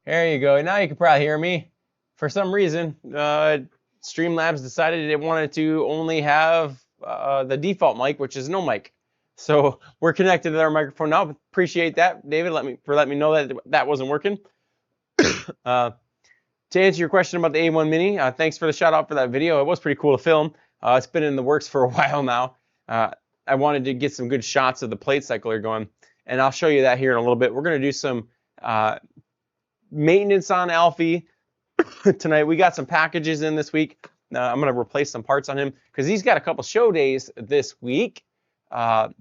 There you go. Now you can probably hear me. For some reason, Streamlabs decided it wanted to only have the default mic, which is no mic. So we're connected to our microphone now. Appreciate that, David. Let me know that that wasn't working. To answer your question about the A1 Mini, thanks for the shout out for that video. It was pretty cool to film. It's been in the works for a while now. I wanted to get some good shots of the plate cycler going, and I'll show you that here in a little bit. We're going to do some maintenance on Alfie tonight. We got some packages in this week. I'm going to replace some parts on him because he's got a couple show days this week. Friday,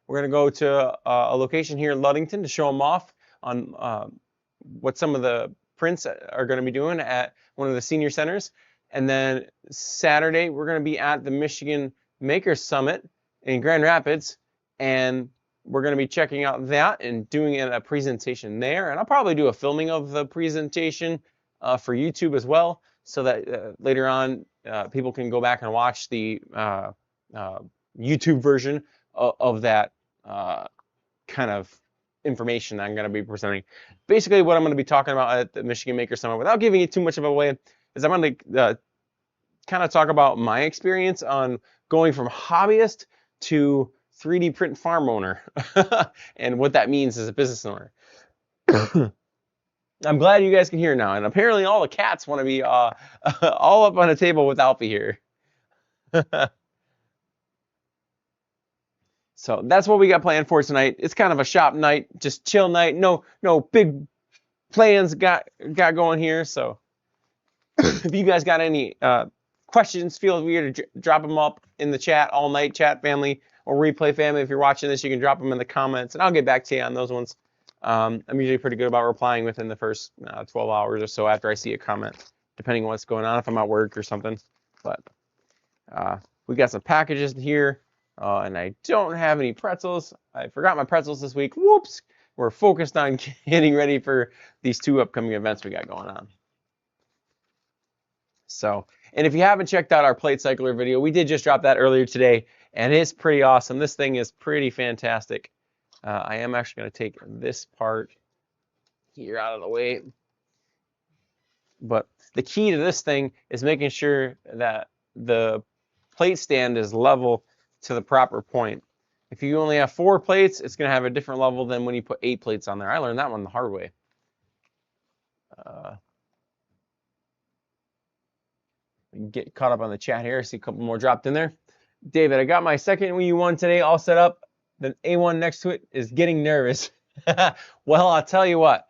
we're going to go to a location here in Ludington to show him off on what some of the prints are going to be doing at one of the senior centers. And then Saturday, we're going to be at the Michigan Makers Summit in Grand Rapids, and we're going to be checking out that and doing a presentation there. And I'll probably do a filming of the presentation for YouTube as well, so that later on people can go back and watch the YouTube version of that kind of information that I'm going to be presenting. Basically, what I'm going to be talking about at the Michigan Maker Summit, without giving you too much of a away, is I'm going to kind of talk about my experience on going from hobbyist to 3D print farm owner and what that means as a business owner. I'm glad you guys can hear now, and apparently all the cats want to be all up on a table with Alfie here. So that's what we got planned for tonight. It's kind of a shop night, just chill night. No big plans got going here. So if you guys got any questions, feel free to drop them up in the chat, all night chat family or replay family. If you're watching this, you can drop them in the comments, and I'll get back to you on those ones. I'm usually pretty good about replying within the first 12 hours or so after I see a comment, depending on what's going on, if I'm at work or something. But we got some packages here. And I don't have any pretzels. I forgot my pretzels this week. Whoops. We're focused on getting ready for these two upcoming events we got going on. So, and if you haven't checked out our plate cycler video, we did just drop that earlier today, and it's pretty awesome. This thing is pretty fantastic. I am actually going to take this part here out of the way. But the key to this thing is making sure that the plate stand is level to the proper point. If you only have 4 plates, it's going to have a different level than when you put 8 plates on there. I learned that one the hard way. Get caught up on the chat here. I see a couple more dropped in there. David, I got my second U1 today all set up. The A1 next to it is getting nervous. Well, I'll tell you what.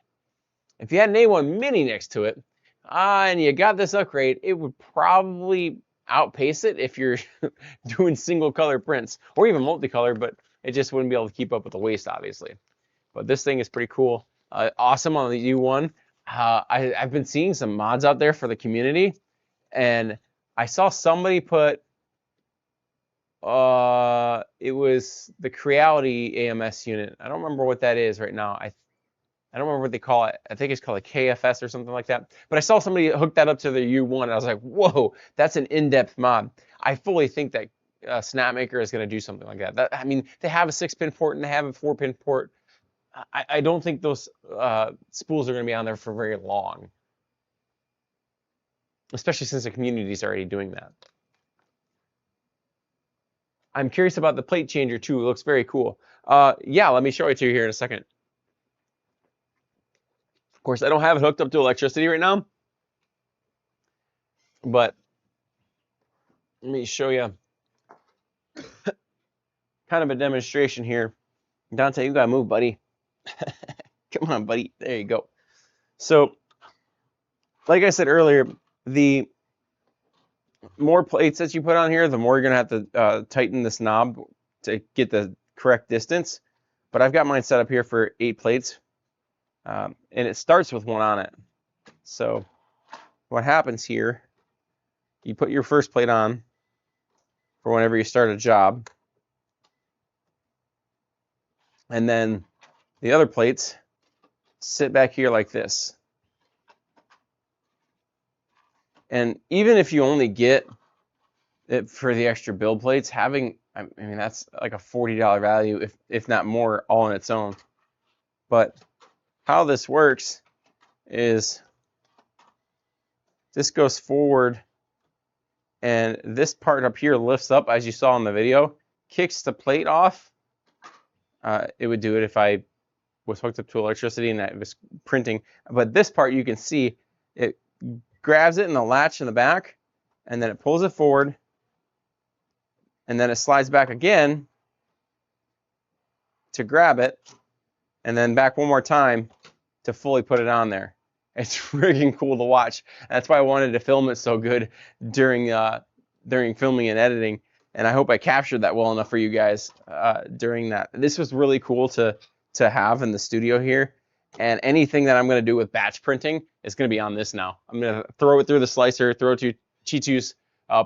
If you had an A1 Mini next to it, and you got this upgrade, it would probably outpace it if you're doing single color prints or even multicolor, but it just wouldn't be able to keep up with the waste, obviously. But this thing is pretty cool. Awesome on the U1. I've been seeing some mods out there for the community, and I saw somebody put it was the Creality AMS unit. I don't remember what that is right now. I don't remember what they call it. I think it's called a KFS or something like that. But I saw somebody hook that up to their U1, and I was like, whoa, that's an in-depth mod. I fully think that Snapmaker is going to do something like that. I mean, they have a 6-pin port and they have a 4-pin port. I don't think those spools are going to be on there for very long, especially since the community is already doing that. I'm curious about the plate changer too. It looks very cool. Yeah, let me show it to you here in a second. Of course, I don't have it hooked up to electricity right now, but let me show you kind of a demonstration here. Dante, you gotta move, buddy. Come on, buddy. There you go. So, like I said earlier, the more plates that you put on here, the more you're gonna have to tighten this knob to get the correct distance. But I've got mine set up here for 8 plates. And it starts with 1 on it. So what happens here, you put your first plate on for whenever you start a job. And then the other plates sit back here like this. And even if you only get it for the extra build plates, having, I mean, that's like a $40 value, if not more, all on its own. But how this works is this goes forward, and this part up here lifts up, as you saw in the video, kicks the plate off. It would do it if I was hooked up to electricity and I was printing. But this part, you can see, it grabs it in the latch in the back, and then it pulls it forward, and then it slides back again to grab it, and then back one more time to fully put it on there. It's freaking cool to watch. That's why I wanted to film it so good during filming and editing, and I hope I captured that well enough for you guys during that. This was really cool to have in the studio here, and anything that I'm going to do with batch printing is going to be on this now. I'm going to throw it through the slicer, throw it to Chitu's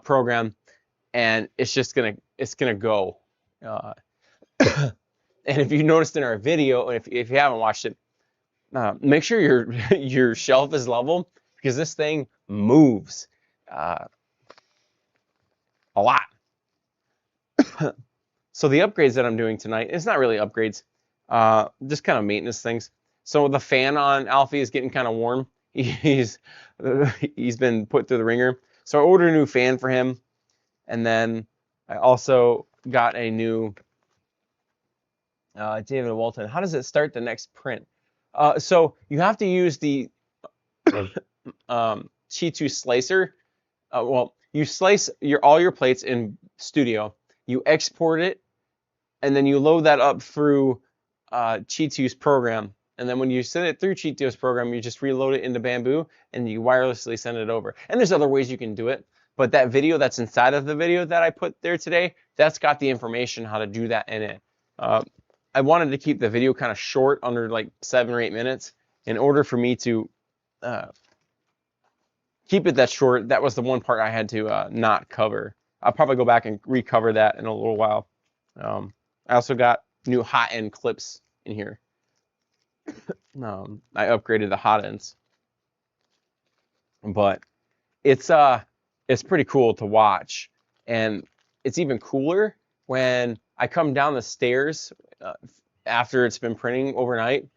program, and it's just gonna go. And if you noticed in our video, if you haven't watched it, make sure your shelf is level, because this thing moves a lot. So the upgrades that I'm doing tonight, it's not really upgrades, just kind of maintenance things. So the fan on Alfie is getting kind of warm. He's been put through the ringer. So I ordered a new fan for him, and then I also got a new David Walton. How does it start the next print? So you have to use the Chitu slicer. Well, you slice all your plates in Studio. You export it, and then you load that up through Chitu's program. And then when you send it through Chitu's program, you just reload it into Bambu, and you wirelessly send it over. And there's other ways you can do it, but that video that's inside of the video that I put there today, that's got the information how to do that in it. I wanted to keep the video kind of short, under like 7 or 8 minutes, in order for me to keep it that short. That was the one part I had to not cover. I'll probably go back and recover that in a little while. I also got new hot end clips in here. I upgraded the hot ends, but it's pretty cool to watch, and it's even cooler when I come down the stairs after it's been printing overnight,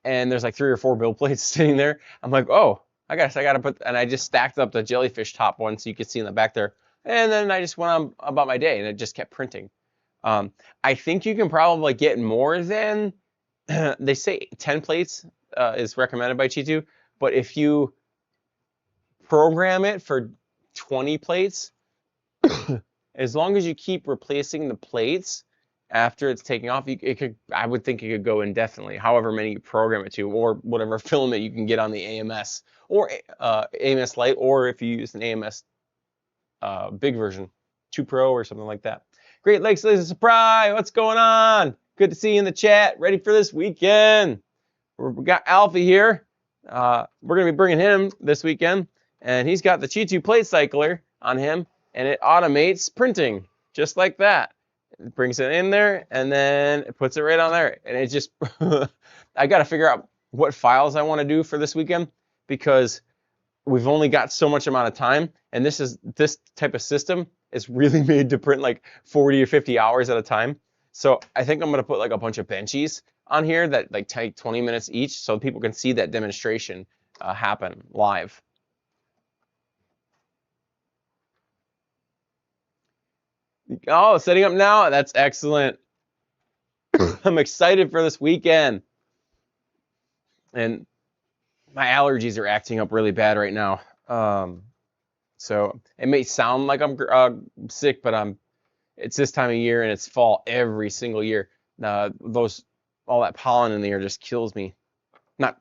and there's like 3 or 4 build plates sitting there. I'm like, oh, I gotta put, and I just stacked up the jellyfish top one so you could see in the back there, and then I just went on about my day, and it just kept printing. I think you can probably get more than they say 10 plates is recommended by Chitu, but if you program it for 20 plates, as long as you keep replacing the plates after it's taking off, I would think it could go indefinitely, however many you program it to, or whatever filament you can get on the AMS, or AMS Lite, or if you use an AMS big version, 2 Pro or something like that. Great Lakes Laser Surprise, what's going on? Good to see you in the chat. Ready for this weekend? We got Alfie here. We're going to be bringing him this weekend, and he's got the Chitu plate cycler on him, and it automates printing just like that. It brings it in there, and then it puts it right on there, and it just I got to figure out what files I want to do for this weekend, because we've only got so much amount of time, and this type of system is really made to print like 40 or 50 hours at a time. So I think I'm going to put like a bunch of benchies on here that like take 20 minutes each, so people can see that demonstration happen live. Oh, setting up now? That's excellent. I'm excited for this weekend. And my allergies are acting up really bad right now. So it may sound like I'm sick, but it's this time of year, and it's fall every single year. All that pollen in the air just kills me. Not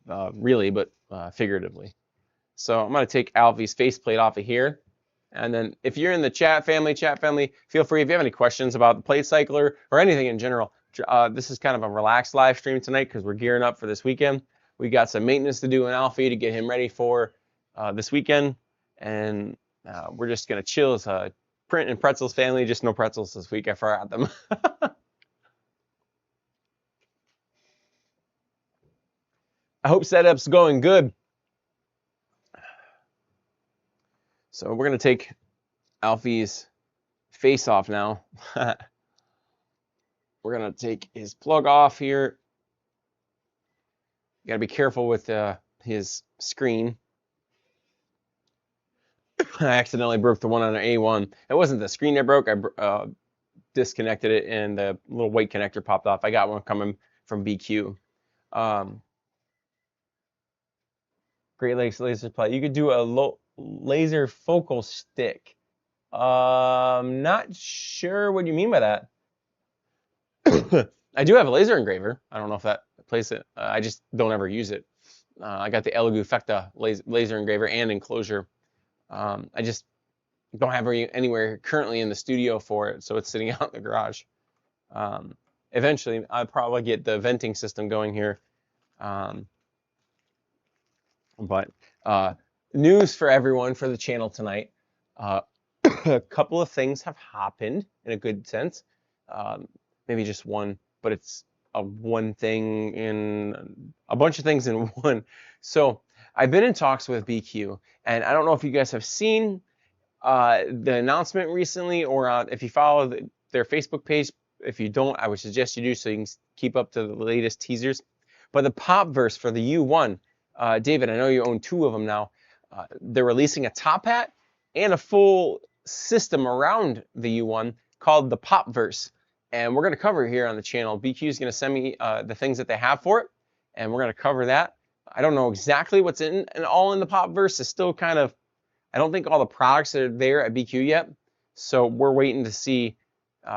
really, but figuratively. So I'm going to take Alfie's faceplate off of here. And then if you're in the chat family, feel free, if you have any questions about the plate cycler or anything in general. This is kind of a relaxed live stream tonight because we're gearing up for this weekend. We got some maintenance to do in Alfie to get him ready for this weekend. And we're just going to chill as a Print and Pretzels family. Just no pretzels this week. I forgot them. I hope setup's going good. So we're going to take Alfie's face off now. We're going to take his plug off here. You gotta be careful with his screen. I accidentally broke the one on an A1. It wasn't the screen that broke. I disconnected it and the little white connector popped off. I got one coming from BQ. Um, Great Lakes laser play. You could do a laser focal stick. Not sure what you mean by that. I do have a laser engraver. I don't know if that plays it. I just don't ever use it. I got the Elegoo Fecta laser engraver and enclosure. I just don't have anywhere currently in the studio for it, so it's sitting out in the garage. Eventually, I'll probably get the venting system going here. But news for everyone for the channel tonight. A couple of things have happened in a good sense. Maybe just one, but it's a one thing in a bunch of things in one. So I've been in talks with BQ, and I don't know if you guys have seen the announcement recently, or if you follow their Facebook page. If you don't, I would suggest you do so you can keep up to the latest teasers. But the pop verse for the U1, David, I know you own 2 of them now. They're releasing a top hat and a full system around the U1 called the pop verse. And we're going to cover it here on the channel. BQ is going to send me the things that they have for it, and we're going to cover that. I don't know exactly what's in and all in the pop verse. It's still kind of, I don't think all the products are there at BQ yet. So we're waiting to see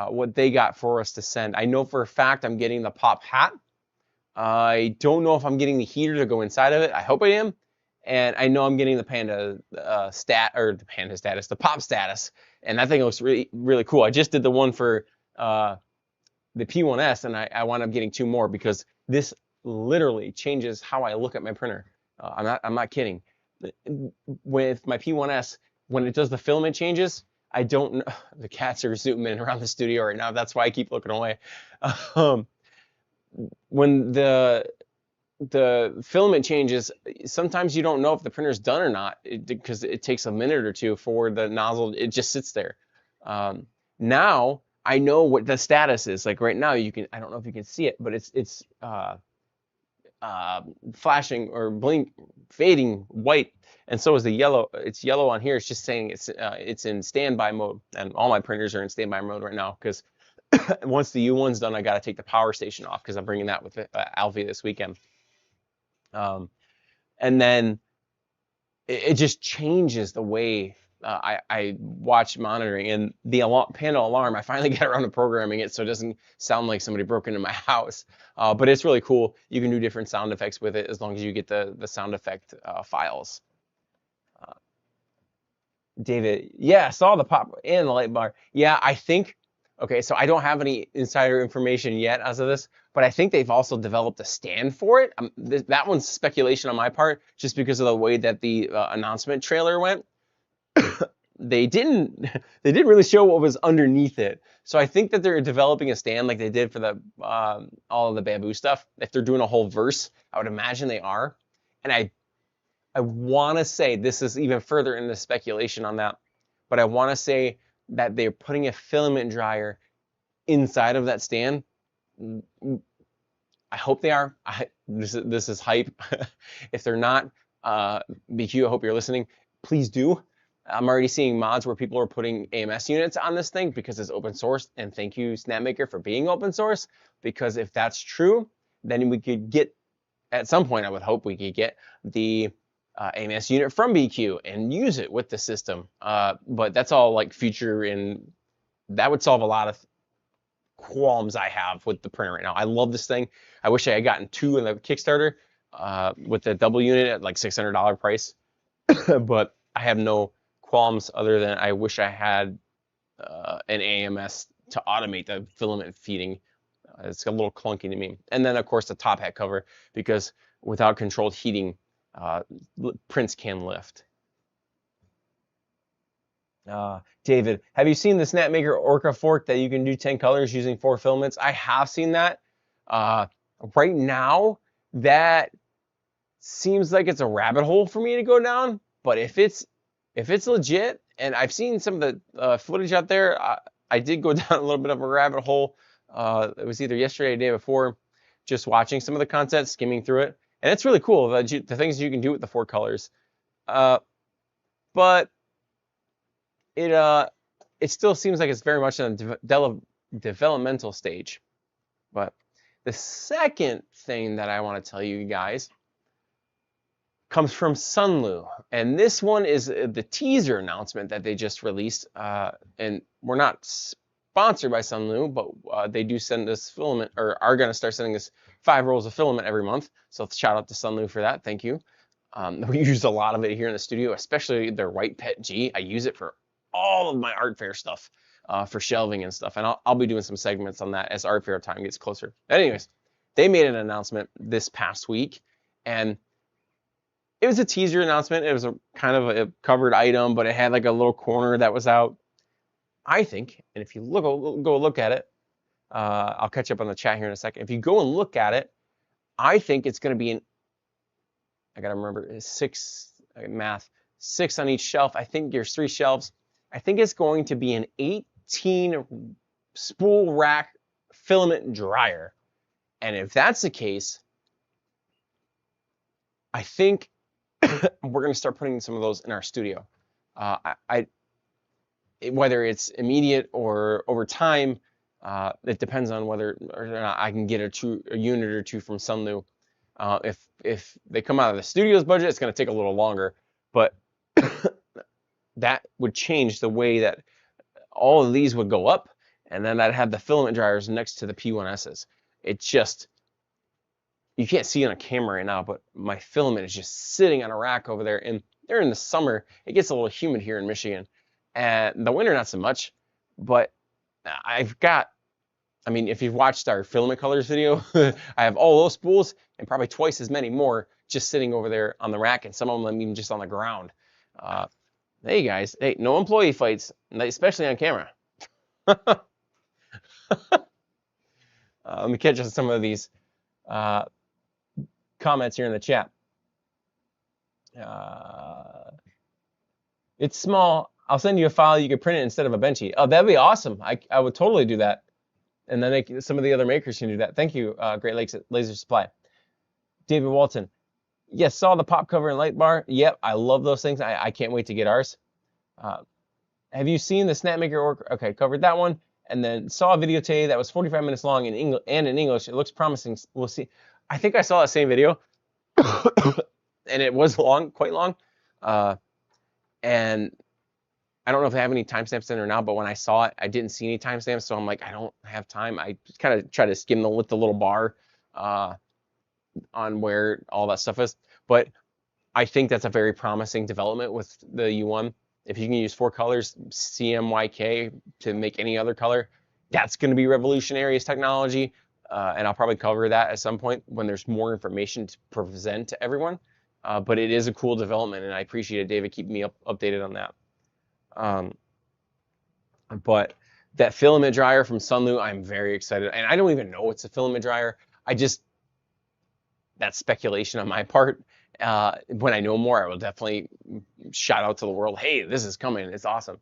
what they got for us to send. I know for a fact I'm getting the pop hat. I don't know if I'm getting the heater to go inside of it. I hope I am. And I know I'm getting the Panda the pop status. And that thing looks really, really cool. I just did the one for the P1S, and I wound up getting 2 more because this literally changes how I look at my printer. I'm not kidding. With my P1S, when it does the filament changes, I don't know. The cats are zooming in around the studio right now. That's why I keep looking away. When the filament changes, sometimes you don't know if the printer's done or not because it takes a minute or 2 for the nozzle. It just sits there. Now I know what the status is. Like right now, I don't know if you can see it, but it's flashing or fading white, and so is the yellow. It's yellow on here. It's just saying it's in standby mode, and all my printers are in standby mode right now because once the U1's done, I got to take the power station off because I'm bringing that with Alfie this weekend. And then it just changes the way I watch monitoring, and the Panda alarm, I finally got around to programming it so it doesn't sound like somebody broke into my house. But it's really cool. You can do different sound effects with it as long as you get the sound effect files. David, yeah, I saw the pop and the light bar. Yeah, I think, okay, so I don't have any insider information yet as of this, but I think they've also developed a stand for it. That one's speculation on my part, just because of the way that the announcement trailer went. They didn't really show what was underneath it. So I think that they're developing a stand like they did for the all of the Bambu stuff. If they're doing a whole verse, I would imagine they are. And I want to say, this is even further in the speculation on that, but I want to say that they're putting a filament dryer inside of that stand. I hope they are. This is hype. If they're not, BQ, I hope you're listening. Please do. I'm already seeing mods where people are putting AMS units on this thing because it's open source, and thank you Snapmaker for being open source, because if that's true, then we could get, at some point I would hope we could get the AMS unit from BQ and use it with the system. But that's all like future, and that would solve a lot of qualms I have with the printer right now. I love this thing. I wish I had gotten 2 in the Kickstarter with the double unit at like $600 price, but I have no qualms other than I wish I had an AMS to automate the filament feeding. It's a little clunky to me. And then of course the top hat cover, because without controlled heating, prints can lift. David, have you seen the Snapmaker Orca fork that you can do 10 colors using 4 filaments? I have seen that. Right now, that seems like it's a rabbit hole for me to go down. But if it's legit, and I've seen some of the footage out there, I did go down a little bit of a rabbit hole. It was either yesterday or the day before, just watching some of the content, skimming through it, and it's really cool the things you can do with the 4 colors. But it still seems like it's very much in a developmental stage. But the second thing that I want to tell you guys comes from Sunlu, and this one is the teaser announcement that they just released. And we're not sponsored by Sunlu, but they do send us filament, or are going to start sending us 5 rolls of filament every month. So shout out to Sunlu for that. Thank you. We use a lot of it here in the studio, especially their white PET G. I use it for all of my art fair stuff, for shelving and stuff. And I'll be doing some segments on that as art fair time gets closer. But anyways, they made an announcement this past week, and it was a teaser announcement. It was a kind of a covered item, but it had like a little corner that was out. I think, and if you go look at it, I'll catch up on the chat here in a second. If you go and look at it, I think it's going to be I gotta remember, 6 math, 6 on each shelf. I think there's 3 shelves. I think it's going to be an 18 spool rack filament dryer. And if that's the case, I think we're gonna start putting some of those in our studio. Whether it's immediate or over time, it depends on whether or not I can get a unit or 2 from Sunlu. If they come out of the studio's budget, it's going to take a little longer, but that would change the way that all of these would go up, and then I'd have the filament dryers next to the P1Ss. It just, you can't see on a camera right now, but my filament is just sitting on a rack over there, and during the summer, it gets a little humid here in Michigan, and the winter not so much, but I mean, if you've watched our filament colors video, I have all those spools and probably twice as many more just sitting over there on the rack, and some of them even just on the ground. Hey guys, hey, no employee fights, especially on camera. Let me catch up some of these comments here in the chat. It's small. I'll send you a file. You can print it instead of a Benchy. Oh, that'd be awesome. I would totally do that. And then some of the other makers can do that. Thank you, Great Lakes Laser Supply. David Walton. Yes, saw the pop cover and light bar. Yep, I love those things. I can't wait to get ours. Have you seen the Snapmaker org? Okay, covered that one. And then saw a video today that was 45 minutes long in English. It looks promising. We'll see. I think I saw that same video. And it was long, quite long. And I don't know if they have any timestamps in there now, but when I saw it, I didn't see any timestamps, so I'm like, I don't have time. I just kind of try to skim with the little bar on where all that stuff is. But I think that's a very promising development with the U1. If you can use 4 colors, CMYK, to make any other color, that's going to be revolutionary as technology. And I'll probably cover that at some point when there's more information to present to everyone. But it is a cool development, and I appreciate David keeping me updated on that. But that filament dryer from Sunlu, I'm very excited, and I don't even know it's a filament dryer. That's speculation on my part. When I know more, I will definitely shout out to the world, hey, this is coming, it's awesome.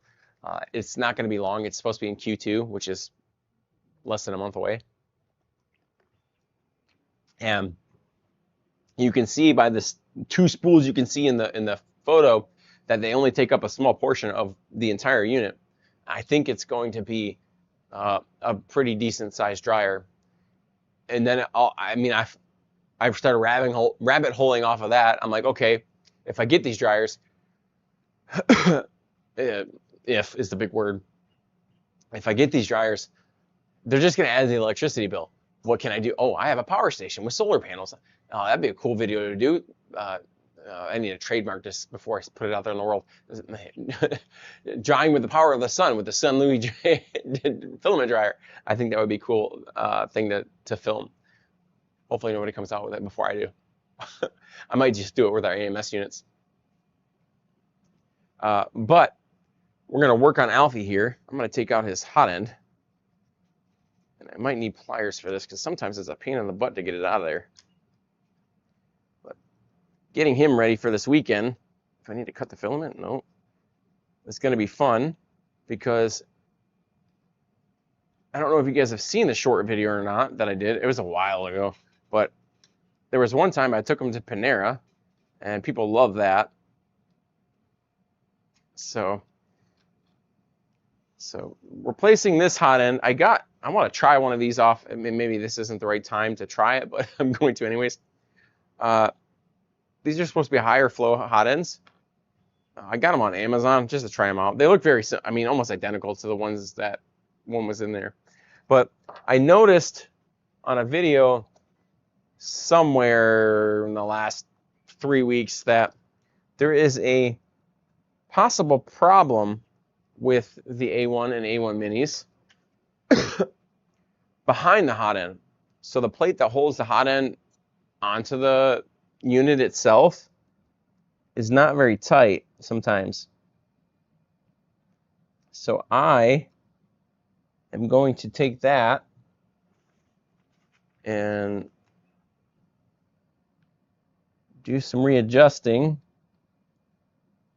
It's not going to be long. It's supposed to be in Q2, which is less than a month away. And you can see by this 2 spools you can see in the photo that they only take up a small portion of the entire unit. I think it's going to be a pretty decent sized dryer. And then I've started rabbit holing off of that. I'm like, okay, if I get these dryers, if is the big word. If I get these dryers, they're just going to add to the electricity bill. What can I do? Oh, I have a power station with solar panels. That'd be a cool video to do. I need to trademark this before I put it out there in the world. Drying with the power of the sun with the Sunlu filament dryer. I think that would be a cool thing to film. Hopefully nobody comes out with it before I do. I might just do it with our AMS units. But we're going to work on Alfie here. I'm going to take out his hot end. And I might need pliers for this because sometimes it's a pain in the butt to get it out of there. But getting him ready for this weekend. If I need to cut the filament, no. It's going to be fun because I don't know if you guys have seen the short video or not that I did. It was a while ago, but there was one time I took them to Panera, and people love that. So replacing this hot end, I want to try one of these off. I mean, maybe this isn't the right time to try it, but I'm going to anyways. These are supposed to be higher flow hot ends. I got them on Amazon just to try them out. They look I mean, almost identical to the ones that one was in there. But I noticed on a video somewhere in the last 3 weeks that there is a possible problem with the A1 and A1 Minis behind the hot end. So the plate that holds the hot end onto the unit itself is not very tight sometimes. So I am going to take that and do some readjusting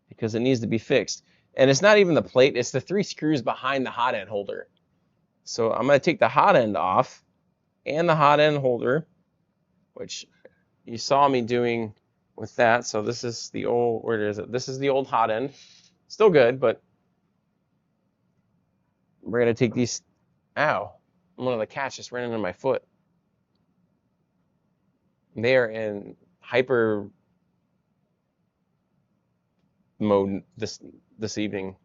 because it needs to be fixed. And it's not even the plate, it's the 3 screws behind the hot end holder. So I'm going to take the hot end off and the hot end holder, which you saw me doing with that. So this is the old, where is it? This is the old hot end. Still good, but we're going to take these, ow, one of the cats just ran into my foot. They are in hyper mode this evening.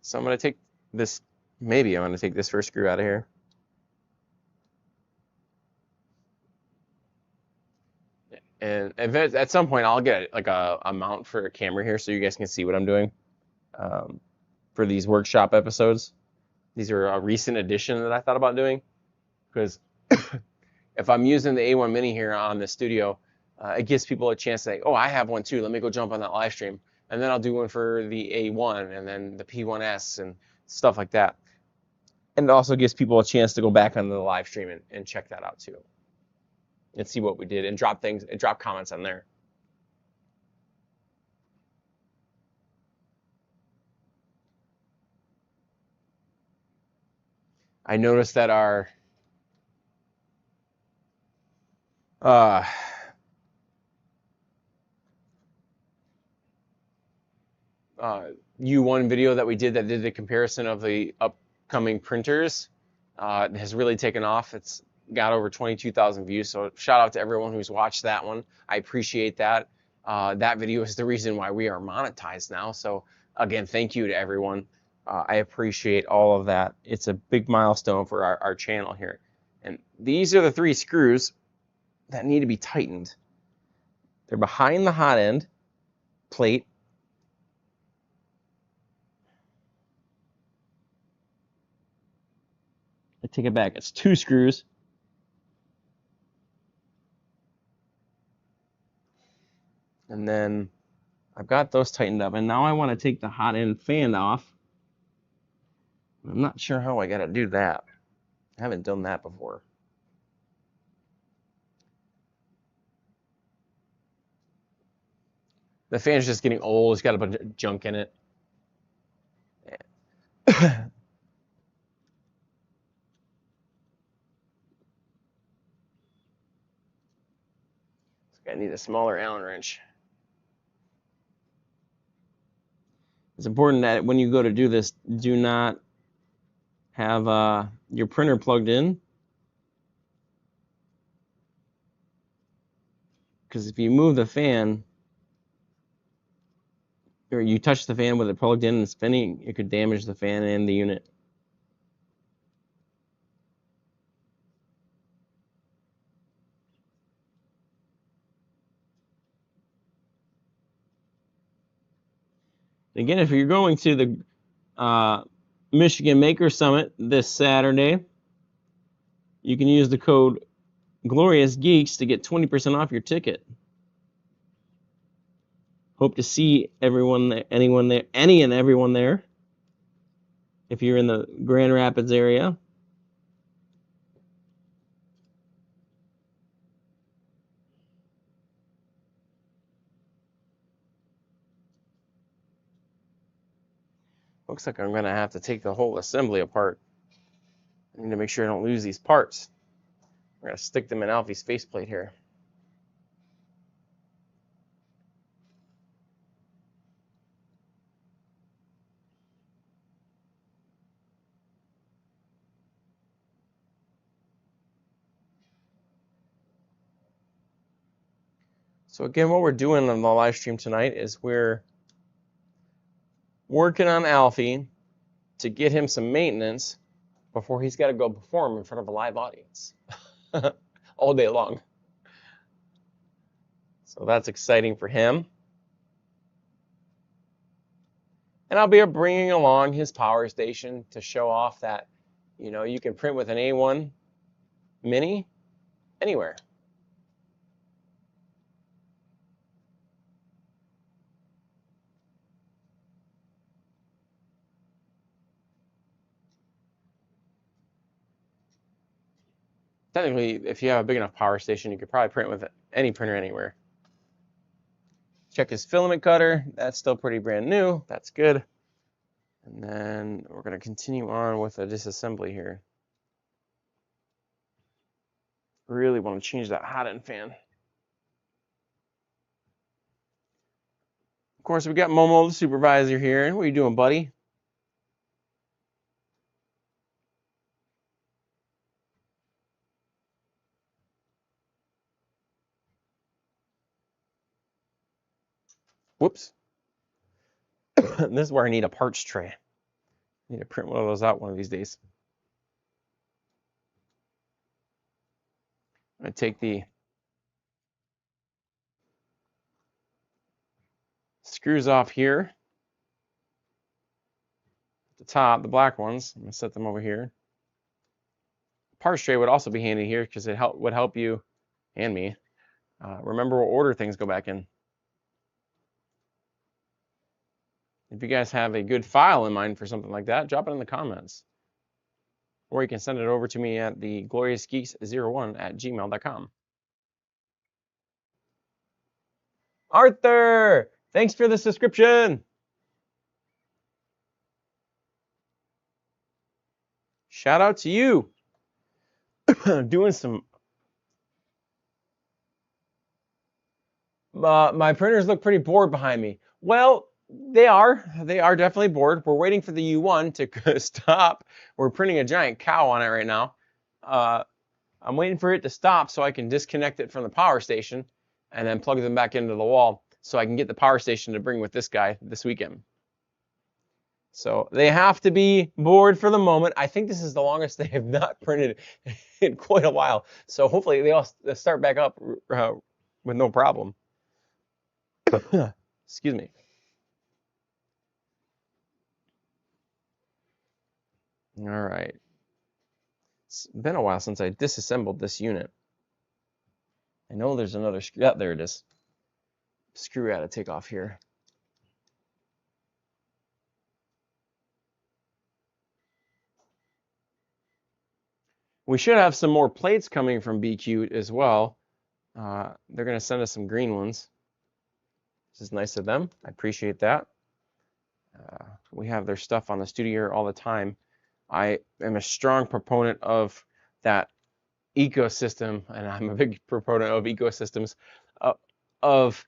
So I'm going to take this, maybe I'm going to take this first screw out of here. And at some point I'll get like a mount for a camera here so you guys can see what I'm doing for these workshop episodes. These are a recent addition that I thought about doing because if I'm using the A1 Mini here on the studio, it gives people a chance to say, oh, I have one too. Let me go jump on that live stream. And then I'll do one for the A1 and then the P1S and stuff like that. And it also gives people a chance to go back on the live stream and check that out too. And see what we did and drop comments on there. I noticed that our U1 video that we did that did the comparison of the upcoming printers has really taken off. It's got over 22,000 views, so shout out to everyone who's watched that one. I appreciate that. That video is the reason why we are monetized now, so again, thank you to everyone. I appreciate all of that. It's a big milestone for our channel here. And these are the 3 screws that need to be tightened. They're behind the hot end plate. I take it back. It's 2 screws. And then I've got those tightened up. And now I want to take the hot end fan off. I'm not sure how I got to do that. I haven't done that before. The fan's just getting old. It's got a bunch of junk in it. I need a smaller Allen wrench. It's important that when you go to do this, do not have your printer plugged in. Because if you move the fan, or you touch the fan with it plugged in and spinning, it could damage the fan and the unit. Again, if you're going to the Michigan Maker Summit this Saturday, you can use the code Glorious Geeks to get 20% off your ticket. Hope to see everyone there, any and everyone there. If you're in the Grand Rapids area. Looks like I'm going to have to take the whole assembly apart. I need to make sure I don't lose these parts. We're going to stick them in Alfie's faceplate here. So again, what we're doing on the live stream tonight is we're working on Alfie to get him some maintenance before he's got to go perform in front of a live audience all day long. So that's exciting for him. And I'll be bringing along his power station to show off that, you know, you can print with an A1 Mini anywhere. Technically, if you have a big enough power station, you could probably print with any printer anywhere. Check his filament cutter. That's still pretty brand new. That's good. And then we're going to continue on with a disassembly here. Really want to change that hot end fan. Of course, we got Momo, the supervisor here. What are you doing, buddy? Whoops. This is where I need a parts tray. I need to print one of those out one of these days. I'm going to take the screws off here. At the top, the black ones. I'm going to set them over here. Parts tray would also be handy here because it would help you and me remember what order things go back in. If you guys have a good file in mind for something like that, drop it in the comments. Or you can send it over to me at the gloriousgeeks01@gmail.com. Arthur, thanks for the subscription. Shout out to you. Doing some. My printers look pretty bored behind me. Well, they are definitely bored. We're waiting for the U1 to stop. We're printing a giant cow on it right now. I'm waiting for it to stop so I can disconnect it from the power station and then plug them back into the wall so I can get the power station to bring with this guy this weekend. So they have to be bored for the moment. I think this is the longest they have not printed in quite a while. So hopefully they all start back up with no problem. Excuse me. All right. It's been a while since I disassembled this unit. I know there's another screw. Yeah, there it is. Screw I had to take off here. We should have some more plates coming from BQ as well. They're going to send us some green ones. This is nice of them. I appreciate that. We have their stuff on the studio all the time. I am a strong proponent of that ecosystem, and I'm a big proponent of ecosystems, of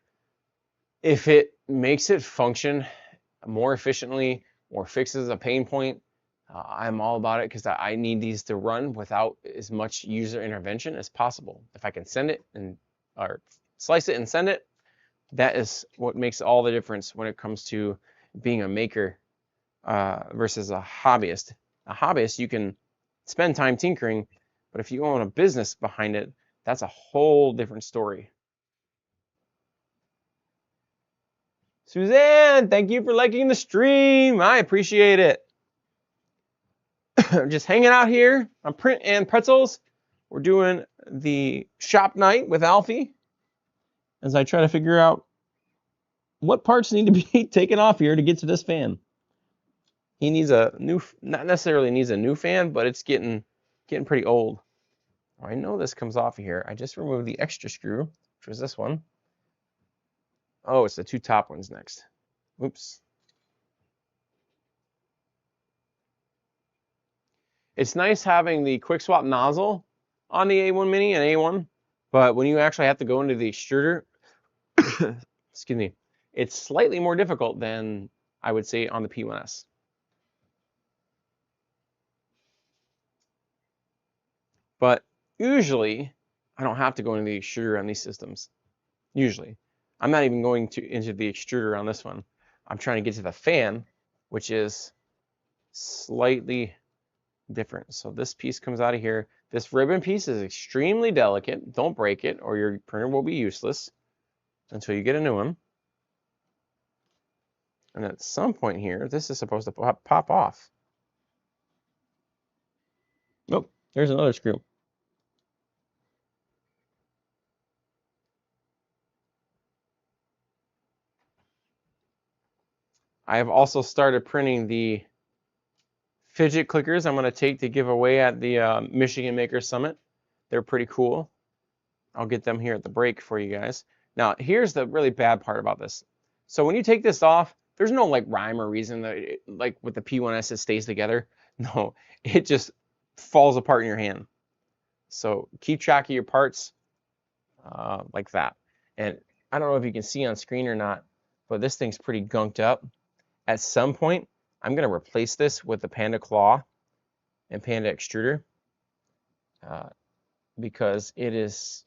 if it makes it function more efficiently or fixes a pain point, I'm all about it because I need these to run without as much user intervention as possible. If I can send it or slice it and send it, that is what makes all the difference when it comes to being a maker versus a hobbyist. A hobbyist, you can spend time tinkering, but if you own a business behind it, that's a whole different story. Suzanne, thank you for liking the stream. I appreciate it. Just hanging out here on Print and Pretzels. We're doing the shop night with Alfie as I try to figure out what parts need to be taken off here to get to this fan. He needs a new, not necessarily needs a new fan, but it's getting pretty old. Oh, I know this comes off of here. I just removed the extra screw, which was this one. Oh, it's the two top ones next. Oops. It's nice having the quick swap nozzle on the A1 Mini and A1, but when you actually have to go into the extruder, excuse me, it's slightly more difficult than I would say on the P1S. But usually, I don't have to go into the extruder on these systems. Usually. I'm not even going into the extruder on this one. I'm trying to get to the fan, which is slightly different. So this piece comes out of here. This ribbon piece is extremely delicate. Don't break it or your printer will be useless until you get a new one. And at some point here, this is supposed to pop off. Nope, there's another screw. I have also started printing the fidget clickers I'm going to take to give away at the Michigan Maker Summit. They're pretty cool. I'll get them here at the break for you guys. Now, here's the really bad part about this. So when you take this off, there's no like rhyme or reason that like with the P1S it stays together. No, it just falls apart in your hand. So keep track of your parts like that. And I don't know if you can see on screen or not, but this thing's pretty gunked up. At some point, I'm going to replace this with the Panda Claw and Panda Extruder because it is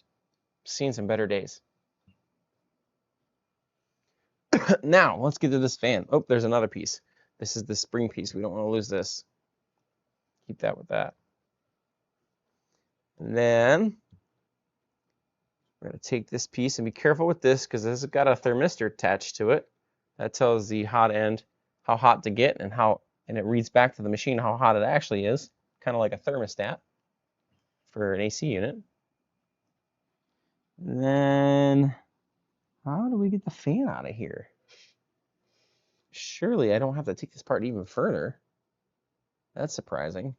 seen some better days. Now, let's get to this fan. Oh, there's another piece. This is the spring piece. We don't want to lose this. Keep that with that. And then we're going to take this piece and be careful with this because this has got a thermistor attached to it. That tells the hot end how hot to get and it reads back to the machine how hot it actually is, kind of like a thermostat for an AC unit. And then how do we get the fan out of here? Surely I don't have to take this part even further. That's surprising.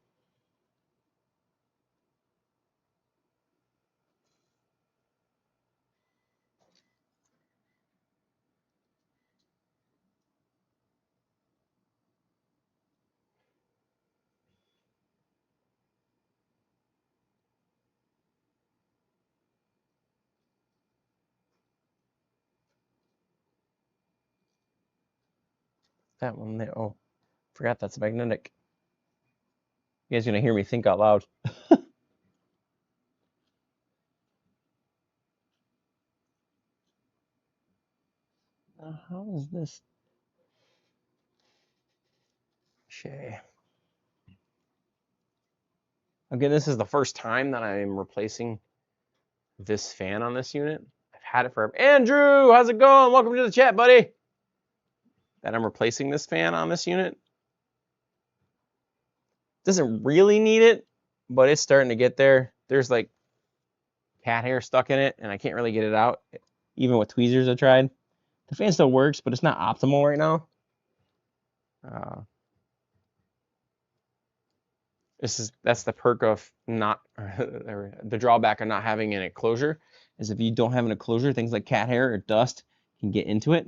That one there. Oh, forgot that's magnetic. You guys are gonna hear me think out loud. How is this? Okay. Again, this is the first time that I'm replacing this fan on this unit. I've had it forever. Andrew, how's it going? Welcome to the chat, buddy. That I'm replacing this fan on this unit. Doesn't really need it, but it's starting to get there. There's like cat hair stuck in it, and I can't really get it out. Even with tweezers I tried. The fan still works, but it's not optimal right now. That's the perk of not, the drawback of not having an enclosure is if you don't have an enclosure, things like cat hair or dust can get into it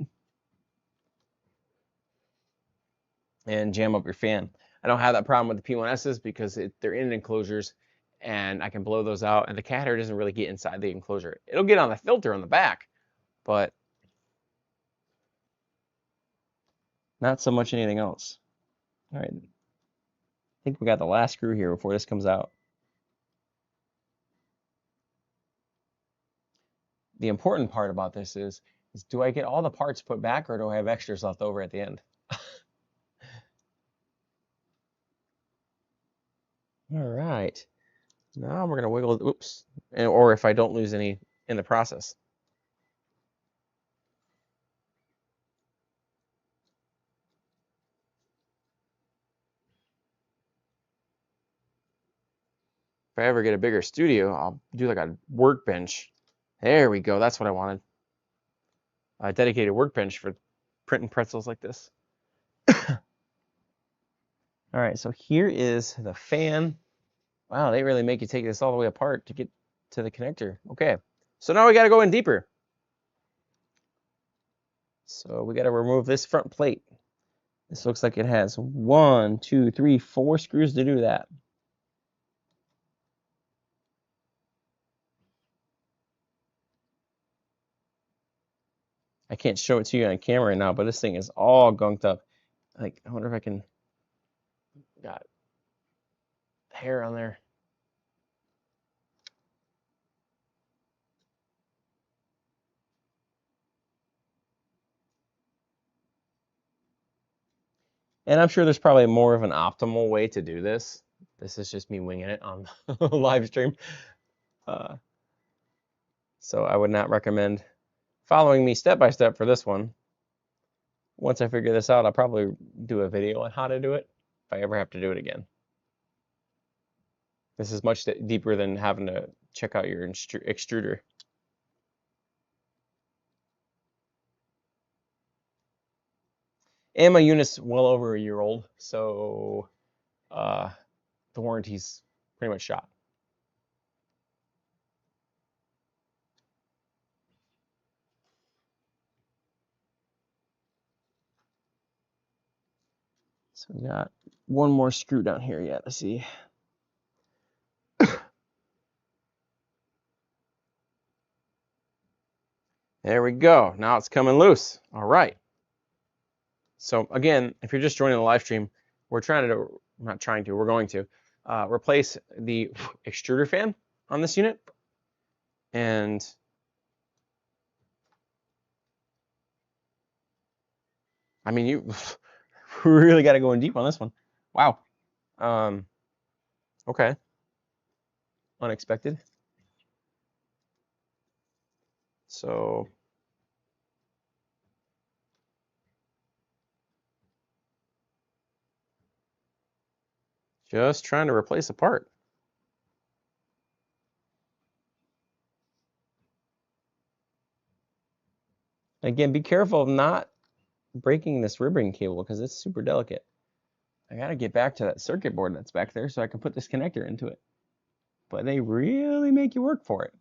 and jam up your fan. I don't have that problem with the P1Ss because they're in enclosures and I can blow those out and the cat hair doesn't really get inside the enclosure. It'll get on the filter on the back, but not so much anything else. All right, I think we got the last screw here before this comes out. The important part about this is do I get all the parts put back or do I have extras left over at the end? All right. Now we're going to wiggle, oops, or if I don't lose any in the process. If I ever get a bigger studio, I'll do like a workbench. There we go. That's what I wanted. A dedicated workbench for printing pretzels like this. All right, so here is the fan. Wow, they really make you take this all the way apart to get to the connector. Okay, so now we got to go in deeper. So we got to remove this front plate. This looks like it has 1, 2, 3, 4 screws to do that. I can't show it to you on camera right now, but this thing is all gunked up. Like, I wonder if I can, got hair on there. And I'm sure there's probably more of an optimal way to do this. This is just me winging it on the live stream. So I would not recommend following me step by step for this one. Once I figure this out, I'll probably do a video on how to do it if I ever have to do it again. This is much deeper than having to check out your extruder. And my unit's well over a year old, so the warranty's pretty much shot. So we got one more screw down here yet. Let's see. There we go. Now it's coming loose. All right. So again, if you're just joining the live stream, we're going to replace the extruder fan on this unit. And I mean, you really got to go in deep on this one. Wow. Okay. Unexpected. So just trying to replace a part. Again, be careful of not breaking this ribbon cable because it's super delicate. I got to get back to that circuit board that's back there so I can put this connector into it. But they really make you work for it.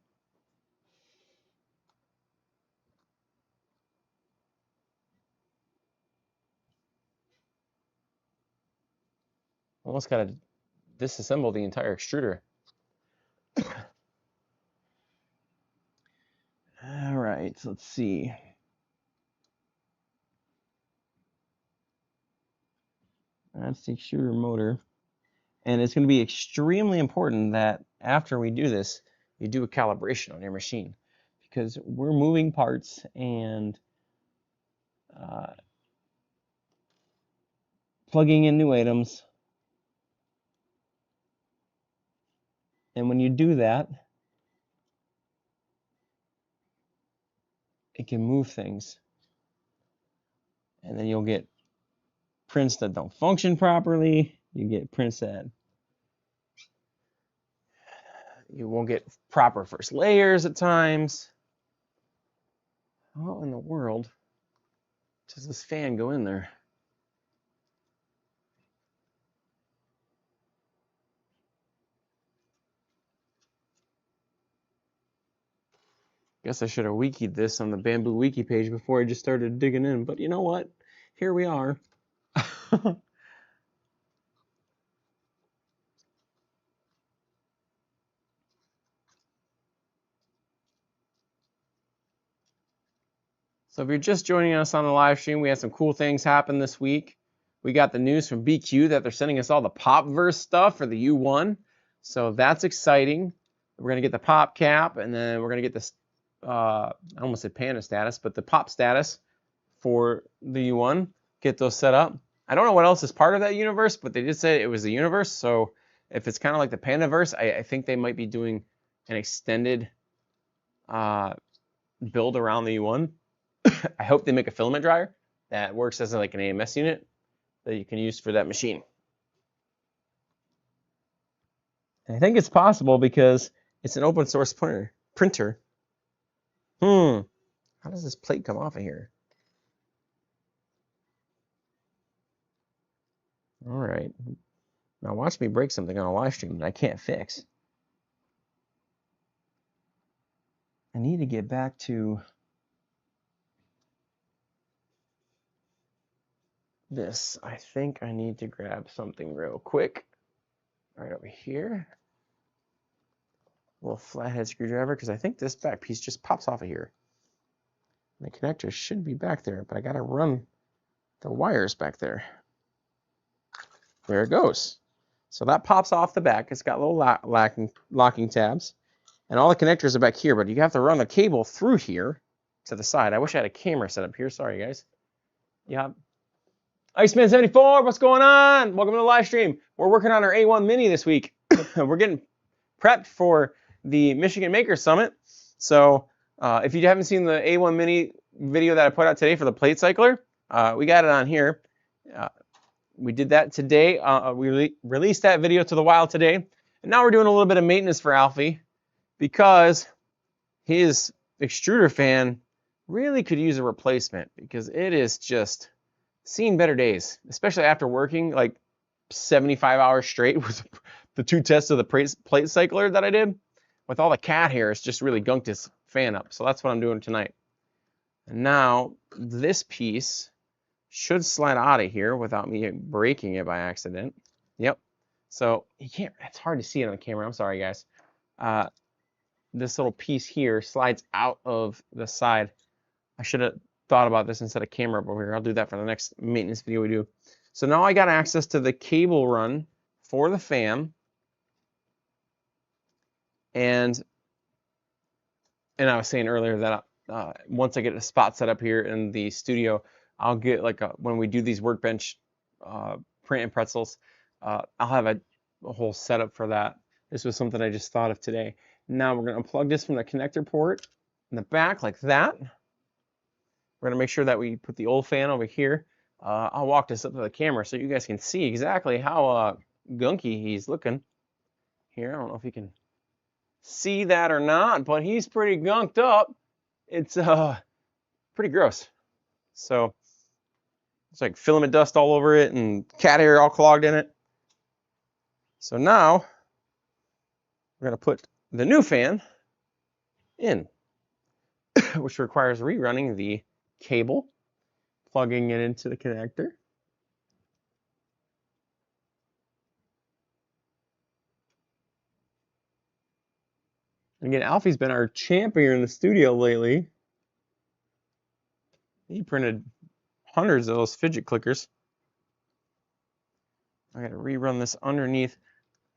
Almost got to disassemble the entire extruder. All right, so let's see. That's the extruder motor. And it's going to be extremely important that after we do this, you do a calibration on your machine because we're moving parts and plugging in new items. And when you do that, it can move things. And then you'll get prints that don't function properly. You get prints that you won't get proper first layers at times. How in the world does this fan go in there? Guess I should have wikied this on the Bambu wiki page before I just started digging in, but you know what? Here we are. So if you're just joining us on the live stream, we had some cool things happen this week. We got the news from BQ that they're sending us all the Popverse stuff for the U1. So that's exciting. We're going to get the Pop cap, and then we're going to get this, I almost said Panda status, but the Pop status for the U1. Get those set up. I don't know what else is part of that universe, but they did say it was the universe. So if it's kind of like the Pandaverse, I think they might be doing an extended build around the U1. I hope they make a filament dryer that works as like an AMS unit that you can use for that machine. And I think it's possible because it's an open source printer. How does this plate come off of here? All right. Now watch me break something on a live stream that I can't fix. I need to get back to this. I think I need to grab something real quick. Right over here. A little flathead screwdriver because I think this back piece just pops off of here. The connector should be back there, but I gotta run the wires back there. There it goes. So that pops off the back. It's got little locking tabs. And all the connectors are back here, but you have to run the cable through here to the side. I wish I had a camera set up here. Sorry, guys. Yeah. Iceman74, what's going on? Welcome to the live stream. We're working on our A1 Mini this week. We're getting prepped for the Michigan Maker Summit. So if you haven't seen the A1 Mini video that I put out today for the plate cycler, we got it on here. We did that today. We released that video to the wild today. And now we're doing a little bit of maintenance for Alfie because his extruder fan really could use a replacement because it is just seen better days, especially after working like 75 hours straight with the 2 tests of the plate cycler that I did. With all the cat hair, it's just really gunked his fan up. So that's what I'm doing tonight. And now this piece should slide out of here without me breaking it by accident. Yep. So you can't, it's hard to see it on the camera. I'm sorry, guys. This little piece here slides out of the side. I should have thought about this instead of camera over here. I'll do that for the next maintenance video we do. So now I got access to the cable run for the fan. And I was saying earlier that once I get a spot set up here in the studio, I'll get like when we do these workbench print and pretzels, I'll have a whole setup for that. This was something I just thought of today. Now we're going to unplug this from the connector port in the back like that. We're going to make sure that we put the old fan over here. I'll walk this up to the camera so you guys can see exactly how gunky he's looking. Here, I don't know if you can see that or not, but he's pretty gunked up. It's pretty gross. So it's like filament dust all over it and cat hair all clogged in it. So now we're going to put the new fan in, which requires rerunning the cable, plugging it into the connector. Again, Alfie's been our champion in the studio lately. He printed hundreds of those fidget clickers. I got to rerun this underneath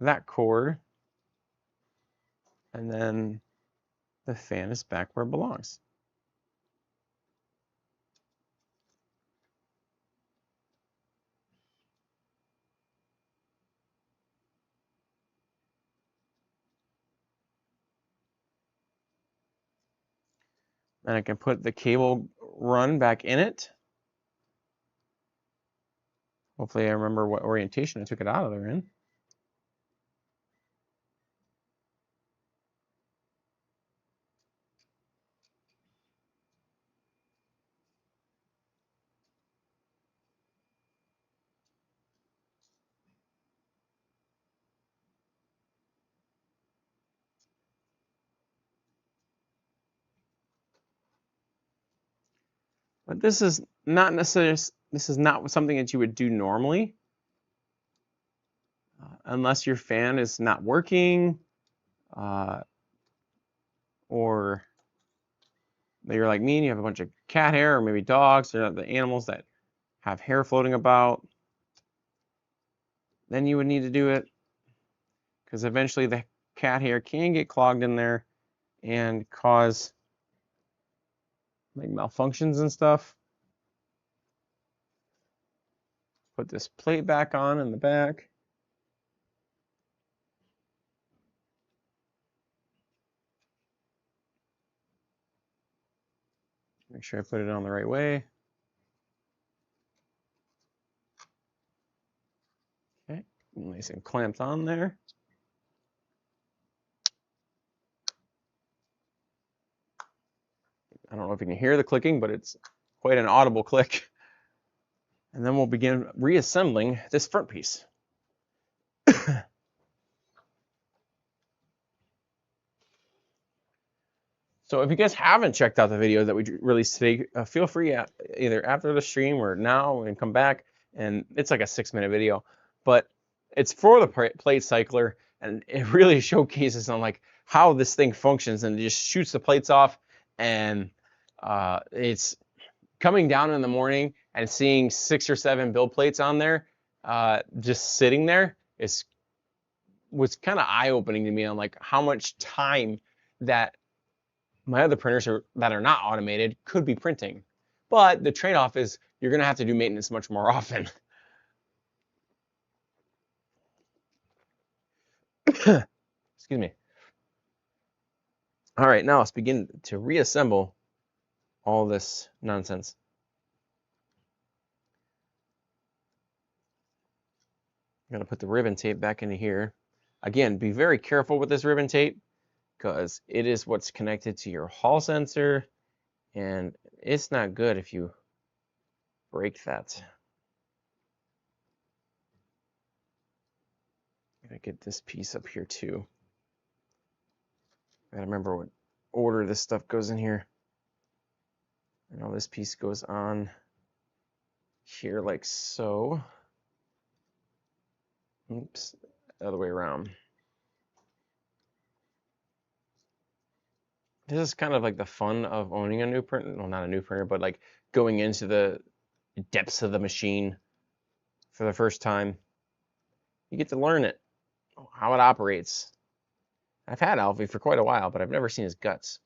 that cord. And then the fan is back where it belongs. And I can put the cable run back in it. Hopefully I remember what orientation I took it out of there in. But this is not necessarily, this is not something that you would do normally. Unless your fan is not working, or you're like me and you have a bunch of cat hair, or maybe dogs, or the animals that have hair floating about, then you would need to do it, because eventually the cat hair can get clogged in there and cause like malfunctions and stuff. Put this plate back on in the back. Make sure I put it on the right way. Okay, nice and clamped on there. I don't know if you can hear the clicking, but it's quite an audible click. And then we'll begin reassembling this front piece. So if you guys haven't checked out the video that we released today, feel free either after the stream or now and come back. And it's like a 6-minute video, but it's for the plate cycler, and it really showcases on like how this thing functions, and it just shoots the plates off and It's coming down in the morning and seeing 6 or 7 build plates on there, just sitting there was kind of eye-opening to me on like how much time that my other printers that are not automated could be printing. But the trade-off is you're gonna have to do maintenance much more often. Excuse me. All right, now let's begin to reassemble all this nonsense. I'm gonna put the ribbon tape back into here. Again, be very careful with this ribbon tape because it is what's connected to your hall sensor, and it's not good if you break that. I'm gonna get this piece up here too. I gotta remember what order this stuff goes in here. I know this piece goes on here like so. Oops, other way around. This is kind of like the fun of owning a new printer. Well, not a new printer, but like going into the depths of the machine for the first time. You get to learn it, how it operates. I've had Alfie for quite a while, but I've never seen his guts.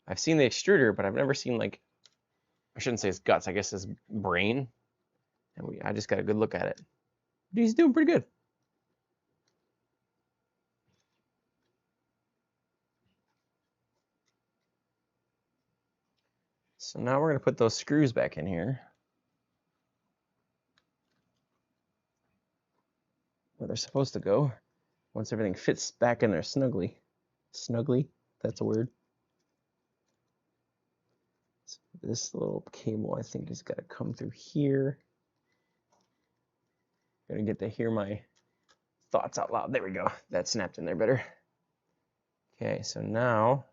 I've seen the extruder, but I've never seen, like, I shouldn't say his guts, I guess his brain. And I just got a good look at it. He's doing pretty good. So now we're going to put those screws back in here, where they're supposed to go once everything fits back in there snugly. Snugly, that's a word. So this little cable, I think, has got to come through here. Gonna get to hear my thoughts out loud. There we go. That snapped in there better. Okay, so now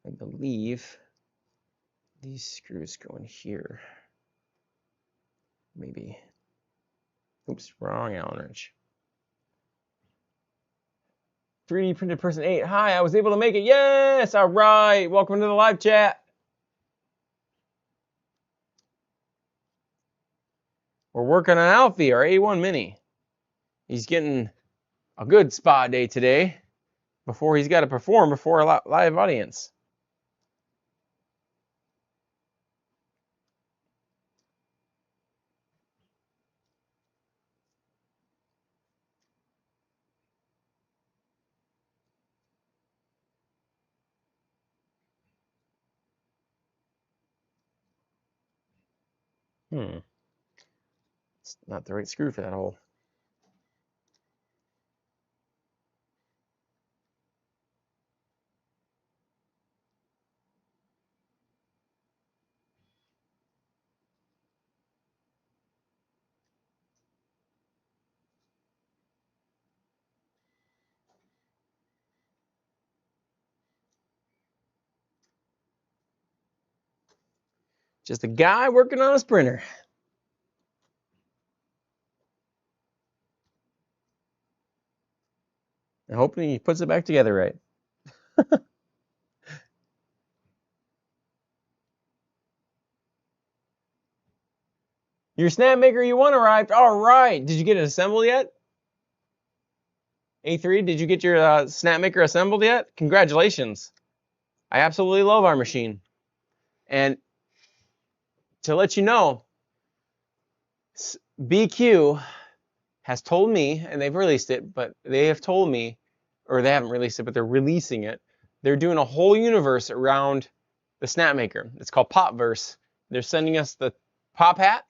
I believe these screws go in here. Maybe. Oops, wrong Allen wrench. 3D Printed Person 8. Hi, I was able to make it. Yes! All right. Welcome to the live chat. We're working on Alfie, our A1 Mini. He's getting a good spa day today before he's got to perform before a live audience. It's not the right screw for that hole. Just a guy working on his printer. And hoping he puts it back together right. Your snap maker you want arrived. All right. Did you get it assembled yet? A3, did you get your snap maker assembled yet? Congratulations. I absolutely love our machine. And to let you know, BQ has told me, and they've released it, but they have told me, or they haven't released it, but they're releasing it. They're doing a whole universe around the snap maker. It's called Popverse. They're sending us the top hat,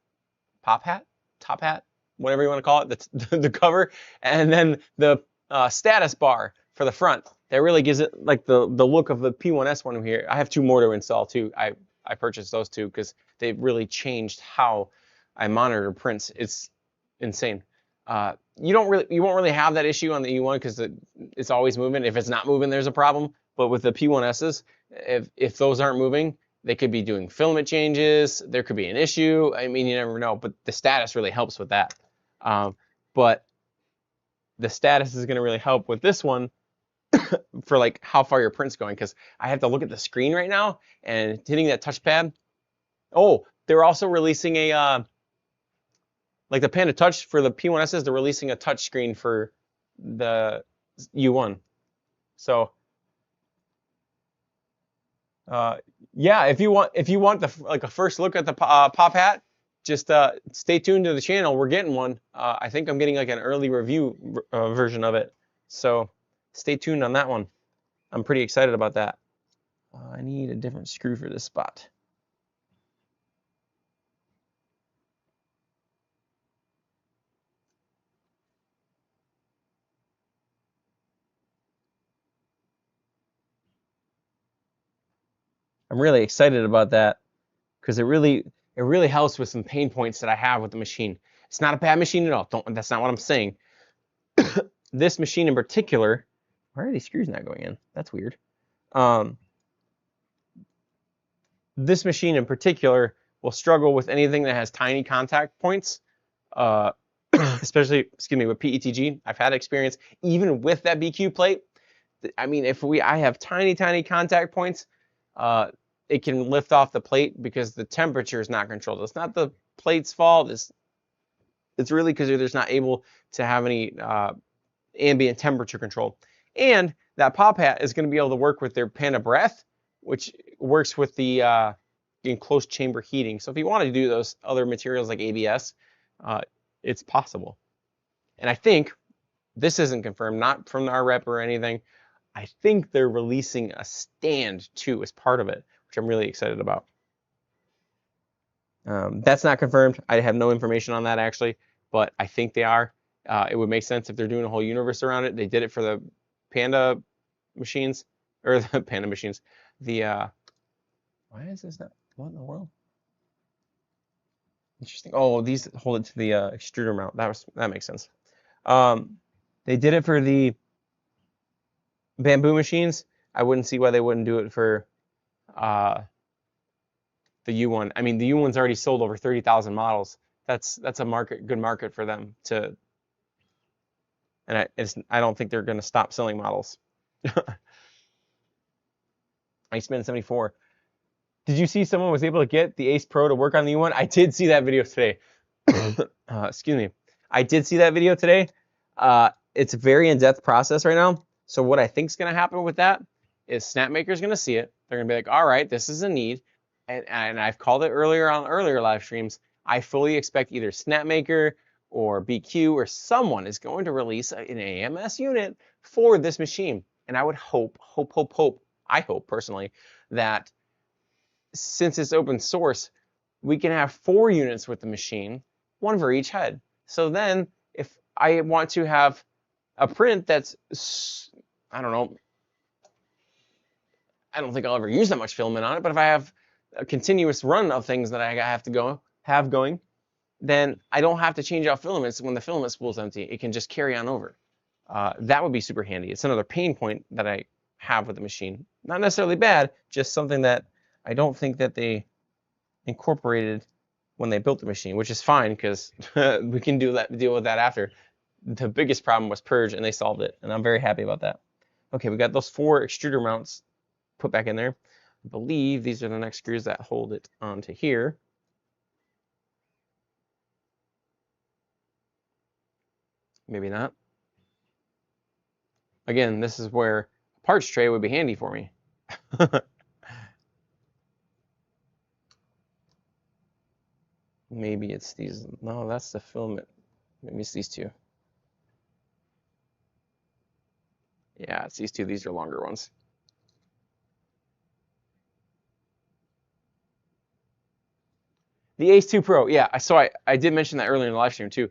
whatever you want to call it, the cover, and then the status bar for the front. That really gives it like the look of the P1S one here. I have 2 more to install too. I purchased those 2 because they've really changed how I monitor prints. It's insane. You won't really have that issue on the E1 because it's always moving. If it's not moving, there's a problem. But with the P1Ss, if those aren't moving, they could be doing filament changes. There could be an issue. I mean, you never know. But the status really helps with that. But the status is going to really help with this one for like how far your print's going, because I have to look at the screen right now and hitting that touchpad. Oh, they're also releasing a like the Panda Touch for the P1Ss. They're releasing a touch screen for the U1. So yeah, if you want the like a first look at the pop hat, just stay tuned to the channel. We're getting one. I think I'm getting like an early review version of it. So stay tuned on that one. I'm pretty excited about that. I need a different screw for this spot. I'm really excited about that because it really helps with some pain points that I have with the machine. It's not a bad machine at all. That's not what I'm saying. This machine in particular, why are these screws not going in? That's weird. This machine in particular will struggle with anything that has tiny contact points, especially, excuse me, with PETG. I've had experience even with that BQ plate. I mean, I have tiny contact points, it can lift off the plate because the temperature is not controlled. It's not the plate's fault. It's really because they're just not able to have any ambient temperature control. And that pop hat is going to be able to work with their Panda Breath, which works with the enclosed chamber heating. So if you want to do those other materials like ABS, it's possible. And I think this isn't confirmed, not from our rep or anything. I think they're releasing a stand too as part of it, which I'm really excited about. That's not confirmed. I have no information on that actually, but I think they are. It would make sense if they're doing a whole universe around it. They did it for the Panda machines, or the Panda machines. The why is this not? What in the world? Interesting. Oh, these hold it to the extruder mount. That makes sense. They did it for the Bambu machines. I wouldn't see why they wouldn't do it for the U1. I mean, the U1's already sold over 30,000 models. That's a good market for them to. And I don't think they're going to stop selling models. Iceman 74. Did you see someone was able to get the Ace Pro to work on the U1? I did see that video today. Excuse me. I did see that video today. It's a very in-depth process right now. So what I think is going to happen with that is Snapmaker's going to see it. They're going to be like, all right, this is a need. And I've called it earlier on earlier live streams. I fully expect either Snapmaker or BQ or someone is going to release an AMS unit for this machine. And I would hope, I hope personally, that since it's open source, we can have 4 units with the machine, 1 for each head. So then if I want to have a print that's, I don't know, I don't think I'll ever use that much filament on it, but if I have a continuous run of things that I have to have going, then I don't have to change out filaments when the filament spool's empty. It can just carry on over. That would be super handy. It's another pain point that I have with the machine. Not necessarily bad, just something that I don't think that they incorporated when they built the machine, which is fine because we can deal with that after. The biggest problem was purge, and they solved it, and I'm very happy about that. Okay, we got those 4 extruder mounts put back in there. I believe these are the next screws that hold it onto here. Maybe not. Again, this is where a parts tray would be handy for me. Maybe it's these. No, that's the filament. Maybe it's these 2. Yeah, it's these 2. These are longer ones. The Ace 2 Pro, yeah, I did mention that earlier in the live stream too.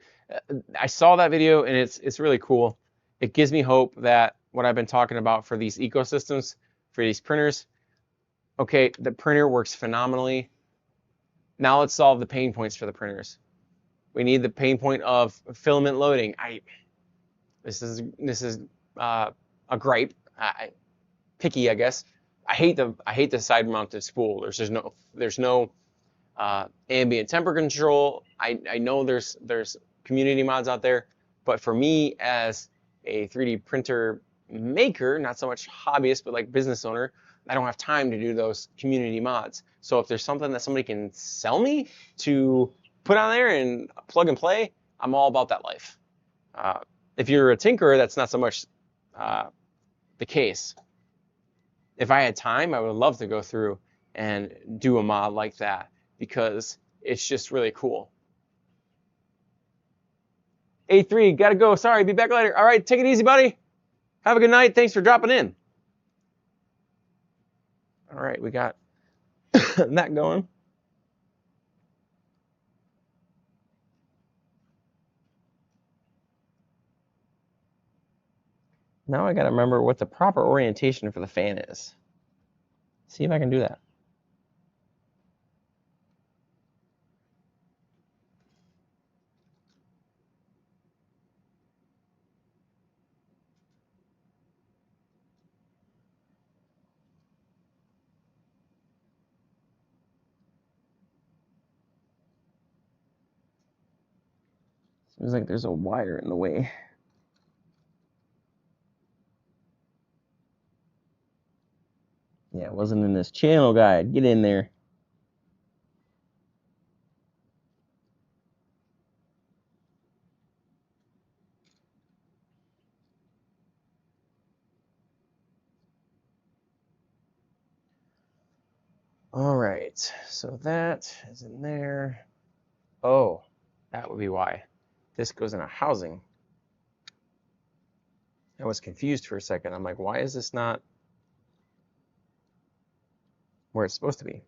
I saw that video and it's really cool. It gives me hope that what I've been talking about for these ecosystems, for these printers, okay, the printer works phenomenally. Now let's solve the pain points for the printers. We need the pain point of filament loading. This is a gripe. Picky, I guess. I hate the side mounted spool. There's no ambient temperature control. I know there's community mods out there, but for me as a 3D printer maker, not so much hobbyist, but like business owner, I don't have time to do those community mods. So if there's something that somebody can sell me to put on there and plug and play, I'm all about that life. If you're a tinkerer, that's not so much the case. If I had time, I would love to go through and do a mod like that because it's just really cool. A3, gotta go. Sorry, be back later. All right, take it easy, buddy. Have a good night. Thanks for dropping in. All right, we got that going. Now I gotta remember what the proper orientation for the fan is. See if I can do that. Seems like there's a wire in the way. Yeah, it wasn't in this channel guide. Get in there. All right, so that is in there. Oh, that would be why. This goes in a housing. I was confused for a second. I'm like, why is this not where it's supposed to be?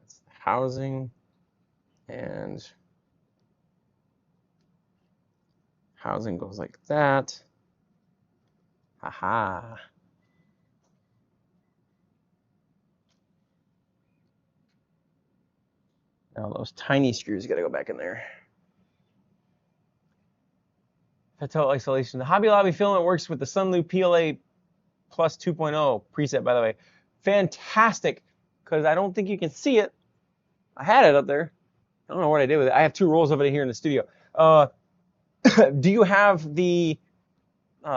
That's the housing, and housing goes like that. Haha. Now those tiny screws got to go back in there. Fatel isolation. The Hobby Lobby filament works with the Sunloop PLA Plus 2.0 preset, by the way. Fantastic, because I don't think you can see it. I had it up there. I don't know what I did with it. I have 2 rolls of it here in the studio. Do you have the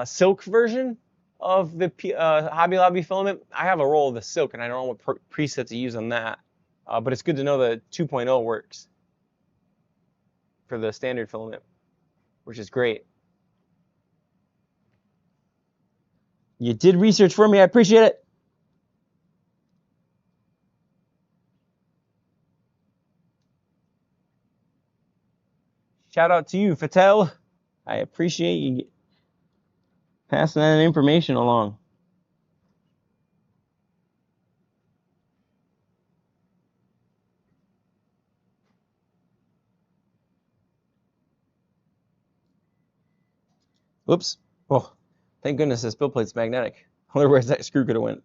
silk version of the Hobby Lobby filament? I have a roll of the silk, and I don't know what preset to use on that. But it's good to know the 2.0 works for the standard filament, which is great. You did research for me. I appreciate it. Shout out to you, Fatel. I appreciate you passing that information along. Whoops. Oh, thank goodness this build plate's magnetic. Otherwise, that screw could have went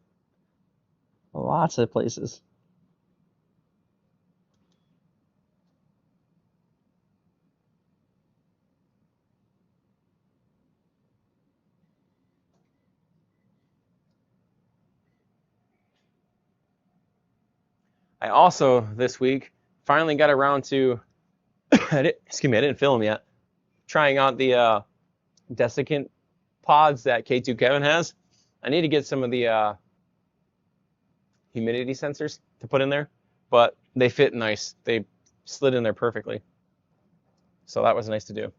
lots of places. I also, this week, finally got around to, excuse me, I didn't film yet, trying out the desiccant pods that K2 Kevin has. I need to get some of the humidity sensors to put in there, but they fit nice. They slid in there perfectly. So that was nice to do.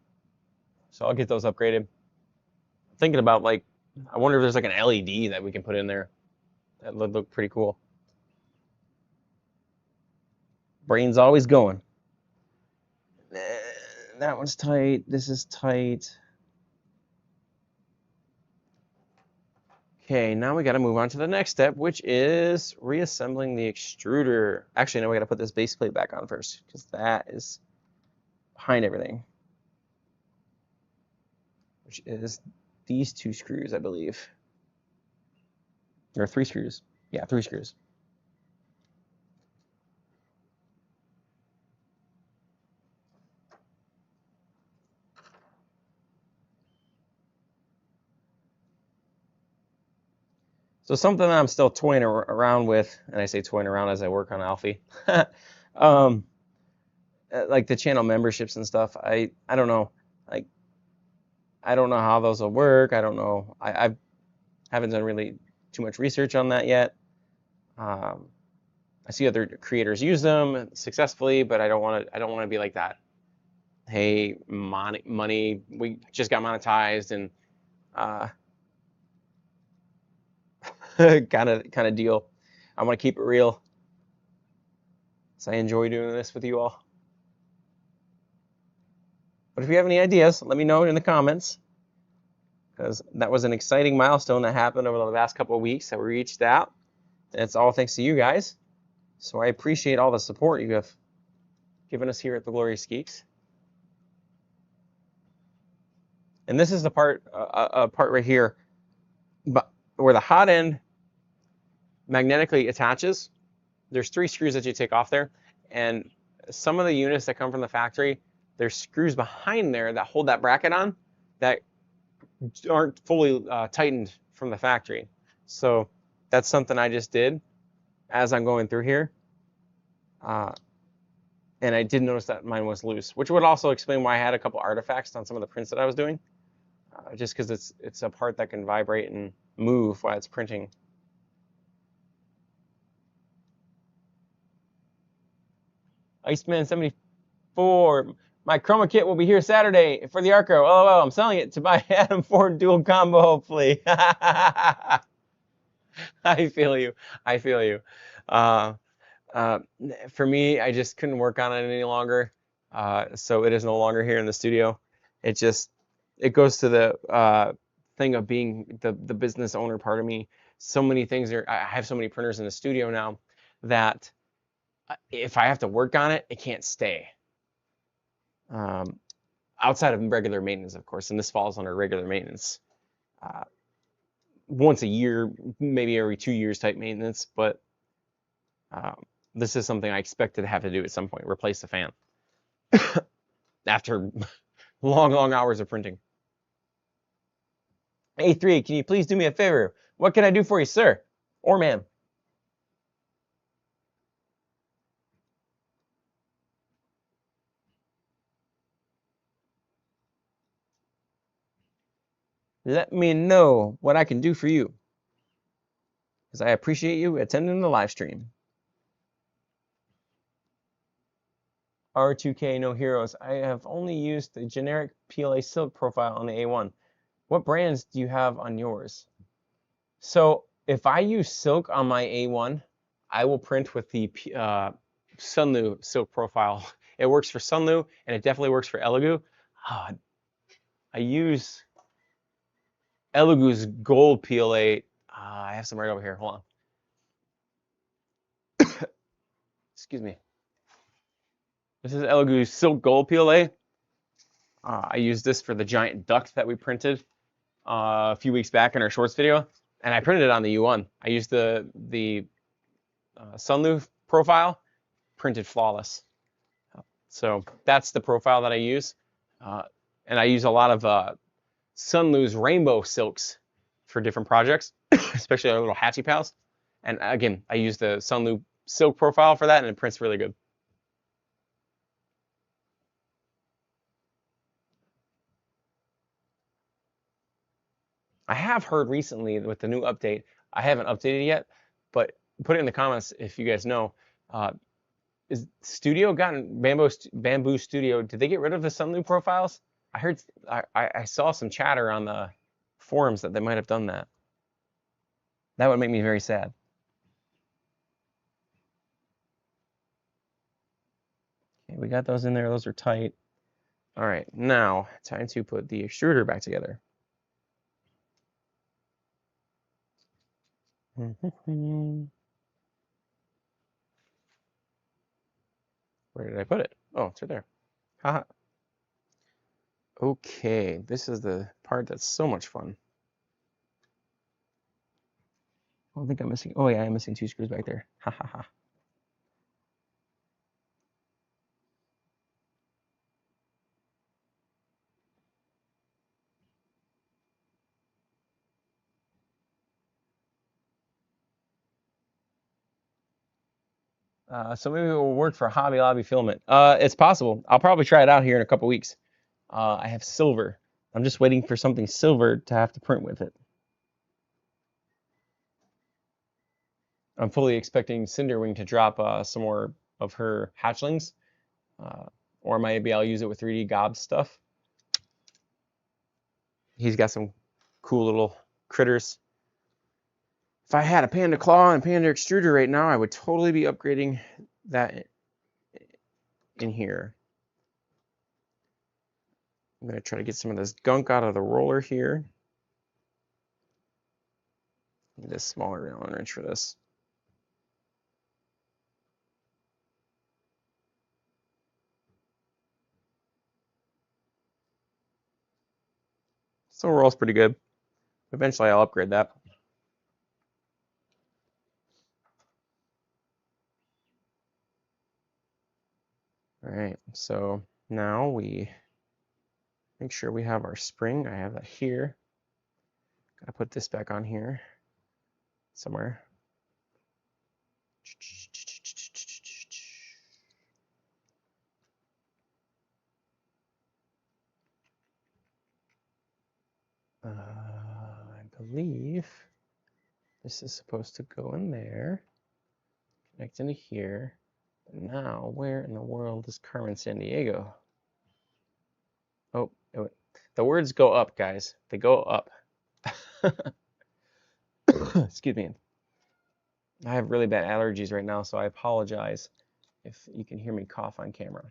So I'll get those upgraded. Thinking about, like, I wonder if there's like an LED that we can put in there. That would look pretty cool. Brain's always going. That one's tight. This is tight. Okay, now we got to move on to the next step, which is reassembling the extruder. Actually, no, we got to put this base plate back on first, because that is behind everything. Which is these 2 screws, I believe. Or 3 screws. Yeah, 3 screws. So something that I'm still toying around with, and I say toying around as I work on Alfie, um, like the channel memberships and stuff. I don't know, like I don't know how those will work. I don't know. I haven't done really too much research on that yet. Um, I see other creators use them successfully, but I don't want to. I don't want to be like that. Hey, money. We just got monetized, and uh, kind of deal. I want to keep it real. So I enjoy doing this with you all. But if you have any ideas, let me know in the comments, because that was an exciting milestone that happened over the last couple of weeks that we reached out. And it's all thanks to you guys. So I appreciate all the support you have given us here at the Glorious Geeks. And this is the part right here, but where the hot end magnetically attaches. There's 3 screws that you take off there, and some of the units that come from the factory, there's screws behind there that hold that bracket on that aren't fully tightened from the factory. So that's something I just did as I'm going through here. And I did notice that mine was loose, which would also explain why I had a couple artifacts on some of the prints that I was doing, just because it's a part that can vibrate and move while it's printing. Iceman 74. My chroma kit will be here Saturday for the Arco. LOL, I'm selling it to buy Adam Ford dual combo, hopefully. I feel you. I feel you. For me, I just couldn't work on it any longer. So it is no longer here in the studio. It goes to the thing of being the business owner part of me. So many things I have so many printers in the studio now that if I have to work on it, it can't stay. Outside of regular maintenance, of course, and this falls under regular maintenance. Once a year, maybe every 2 years type maintenance, but this is something I expected to have to do at some point, replace the fan after long hours of printing. A3, can you please do me a favor? What can I do for you, sir? Or ma'am? Let me know what I can do for you, because I appreciate you attending the live stream. R2K No Heroes. I have only used the generic PLA silk profile on the A1. What brands do you have on yours? So if I use silk on my A1, I will print with the Sunlu silk profile. It works for Sunlu, and it definitely works for Elegoo. I use Elegoo's gold PLA. I have some right over here. Hold on. Excuse me. This is Elegoo's silk gold PLA. I used this for the giant duct that we printed a few weeks back in our shorts video, and I printed it on the U1. I used the Sunlu profile, printed flawless. So that's the profile that I use, and I use a lot of Sunlu's rainbow silks for different projects, especially our little Hatchie pals. And again, I use the Sunlu silk profile for that, and it prints really good. I have heard recently with the new update, I haven't updated yet, but put it in the comments if you guys know. Is Studio gotten Bambu Studio? Did they get rid of the Sunlu profiles? I heard I saw some chatter on the forums that they might have done that. That would make me very sad. Okay, we got those in there. Those are tight. All right, now time to put the extruder back together. Where did I put it? Oh, it's right there. Haha. Okay, this is the part that's so much fun. I don't think I'm missing. Oh yeah, I'm missing 2 screws back there. Ha ha ha. So maybe it will work for Hobby Lobby filament. It's possible. I'll probably try it out here in a couple weeks. I have silver. I'm just waiting for something silver to have to print with it. I'm fully expecting Cinderwing to drop some more of her hatchlings, or maybe I'll use it with 3D Gob stuff. He's got some cool little critters. If I had a Panda Claw and Panda Extruder right now, I would totally be upgrading that in here. I'm going to try to get some of this gunk out of the roller here. Need a smaller Allen wrench for this. So overall's pretty good. Eventually I'll upgrade that. All right, so now we make sure we have our spring. I have that here. Gotta put this back on here somewhere. I believe this is supposed to go in there, connect into here. But now, where in the world is Carmen Sandiego? Oh, the words go up, guys. They go up. Excuse me. I have really bad allergies right now, so I apologize if you can hear me cough on camera.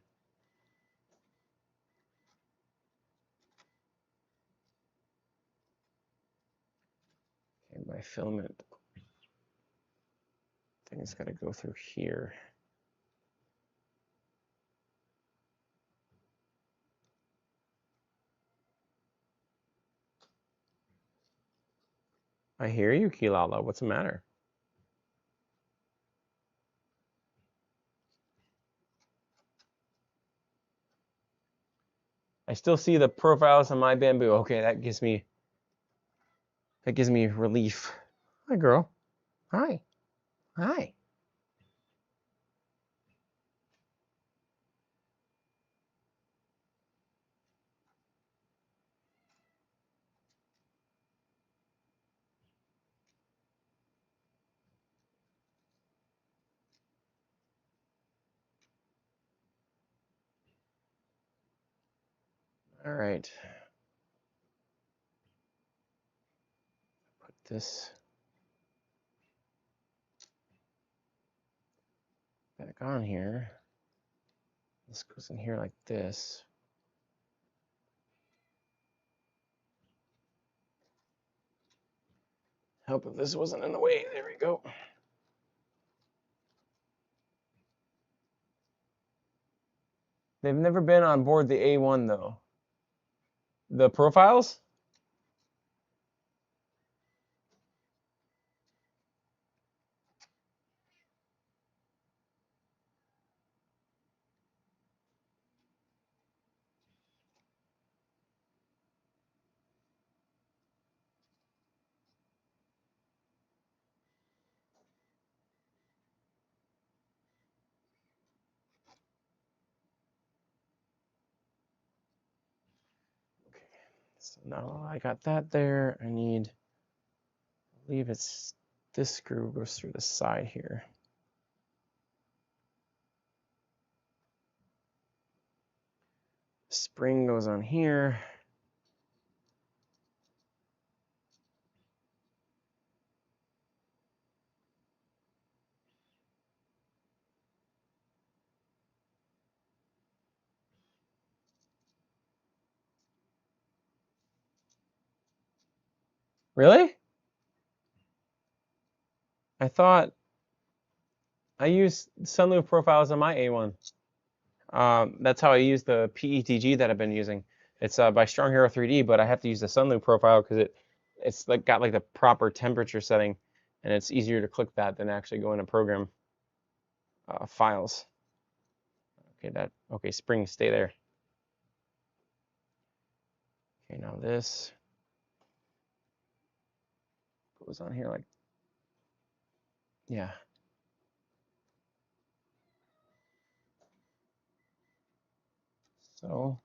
And my filament thing's got to go through here. I hear you, Kilala. What's the matter? I still see the profiles on my Bambu. Okay, that gives me relief. Hi, girl. Hi. Hi. All right. Put this back on here. This goes in here like this. Hope if this wasn't in the way. There we go. They've never been on board the A1 though. The profiles? Okay. So now I got that there. I believe it's this screw goes through the side here. Spring goes on here. Really? I thought I used sunroof profiles on my A1. That's how I use the PETG that I've been using. It's by Strong Hero 3D, but I have to use the sunroof profile because it's like got like the proper temperature setting, and it's easier to click that than actually go into program files. Okay, spring, stay there. Okay, now this goes on here like, yeah. So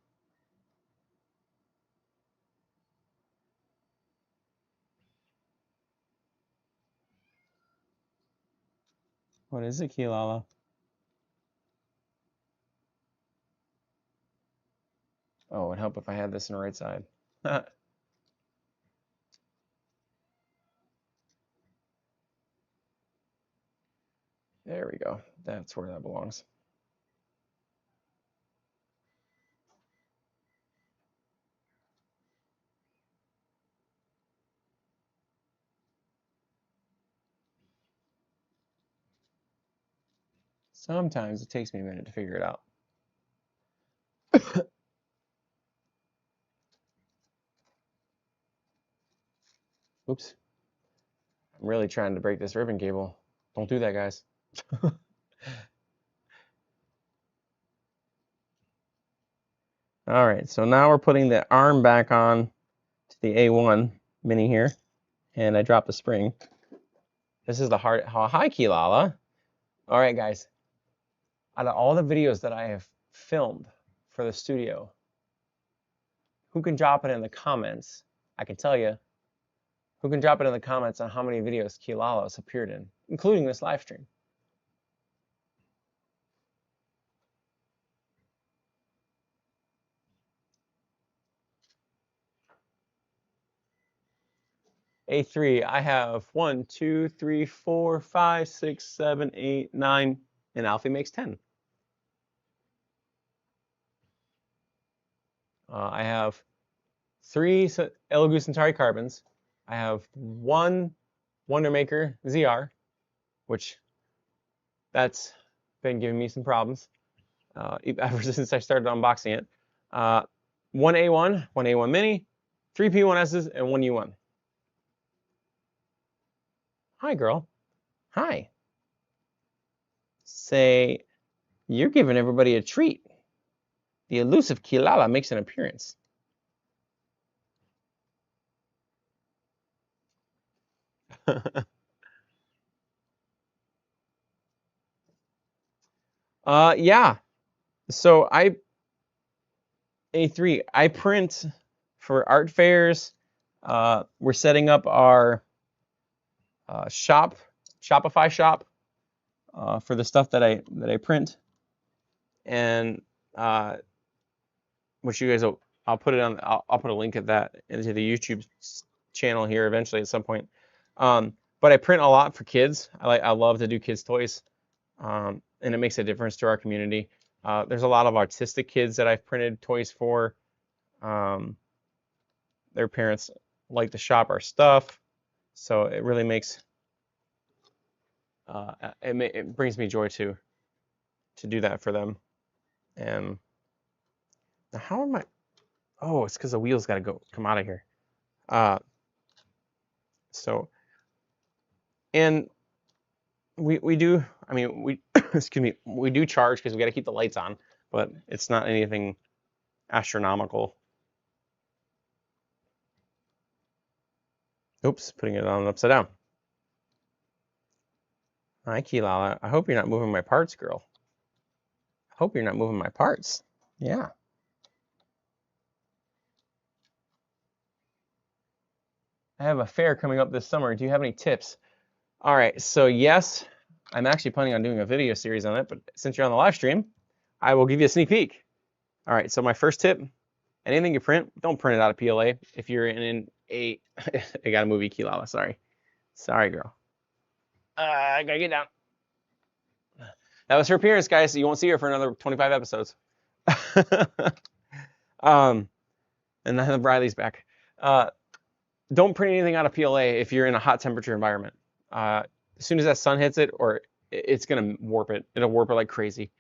what is it, Kilala? Oh, it would help if I had this on the right side. There we go. That's where that belongs. Sometimes it takes me a minute to figure it out. Oops. I'm really trying to break this ribbon cable. Don't do that, guys. All right, so now we're putting the arm back on to the A1 Mini here, and I dropped the spring. This is the hard. Hi, Kilala. All right, guys. Out of all the videos that I have filmed for the studio, who can drop it in the comments? I can tell you. Who can drop it in the comments on how many videos Kilala's appeared in, including this live stream? A3, I have 1, 2, 3, 4, 5, 6, 7, 8, 9, and Alfie makes 10. I have 3 Elegoo Centauri carbons. I have 1 Wondermaker ZR, which that's been giving me some problems ever since I started unboxing it. 1 A1, 1 A1 Mini, 3 P1Ss, and 1 U1. Hi, girl. Hi. Say, you're giving everybody a treat. The elusive Kilala makes an appearance. Yeah. So A3, I print for art fairs. We're setting up our Shopify shop for the stuff that I print, and which you guys will, I'll put it on. I'll put a link at that into the YouTube channel here eventually at some point. But I print a lot for kids. I love to do kids toys, and it makes a difference to our community. There's a lot of autistic kids that I've printed toys for. Their parents like to shop our stuff, so it really makes it brings me joy to do that for them. And now how am I? Oh, it's because the wheels got to come out of here. So, and we do. I mean, we excuse me. We do charge because we got to keep the lights on, but it's not anything astronomical. Oops, putting it on upside down. Hi, Kilala. I hope you're not moving my parts, girl. I hope you're not moving my parts. Yeah. I have a fair coming up this summer. Do you have any tips? All right, so yes, I'm actually planning on doing a video series on it, but since you're on the live stream, I will give you a sneak peek. All right, so my first tip, anything you print, don't print it out of PLA. If you're in a, I got a movie, Kilala, sorry. Sorry, girl. I gotta get down. That was her appearance, guys. So you won't see her for another 25 episodes. And then Briley's back. Don't print anything out of PLA if you're in a hot temperature environment. As soon as that sun hits it, or it's gonna warp it. It'll warp it like crazy.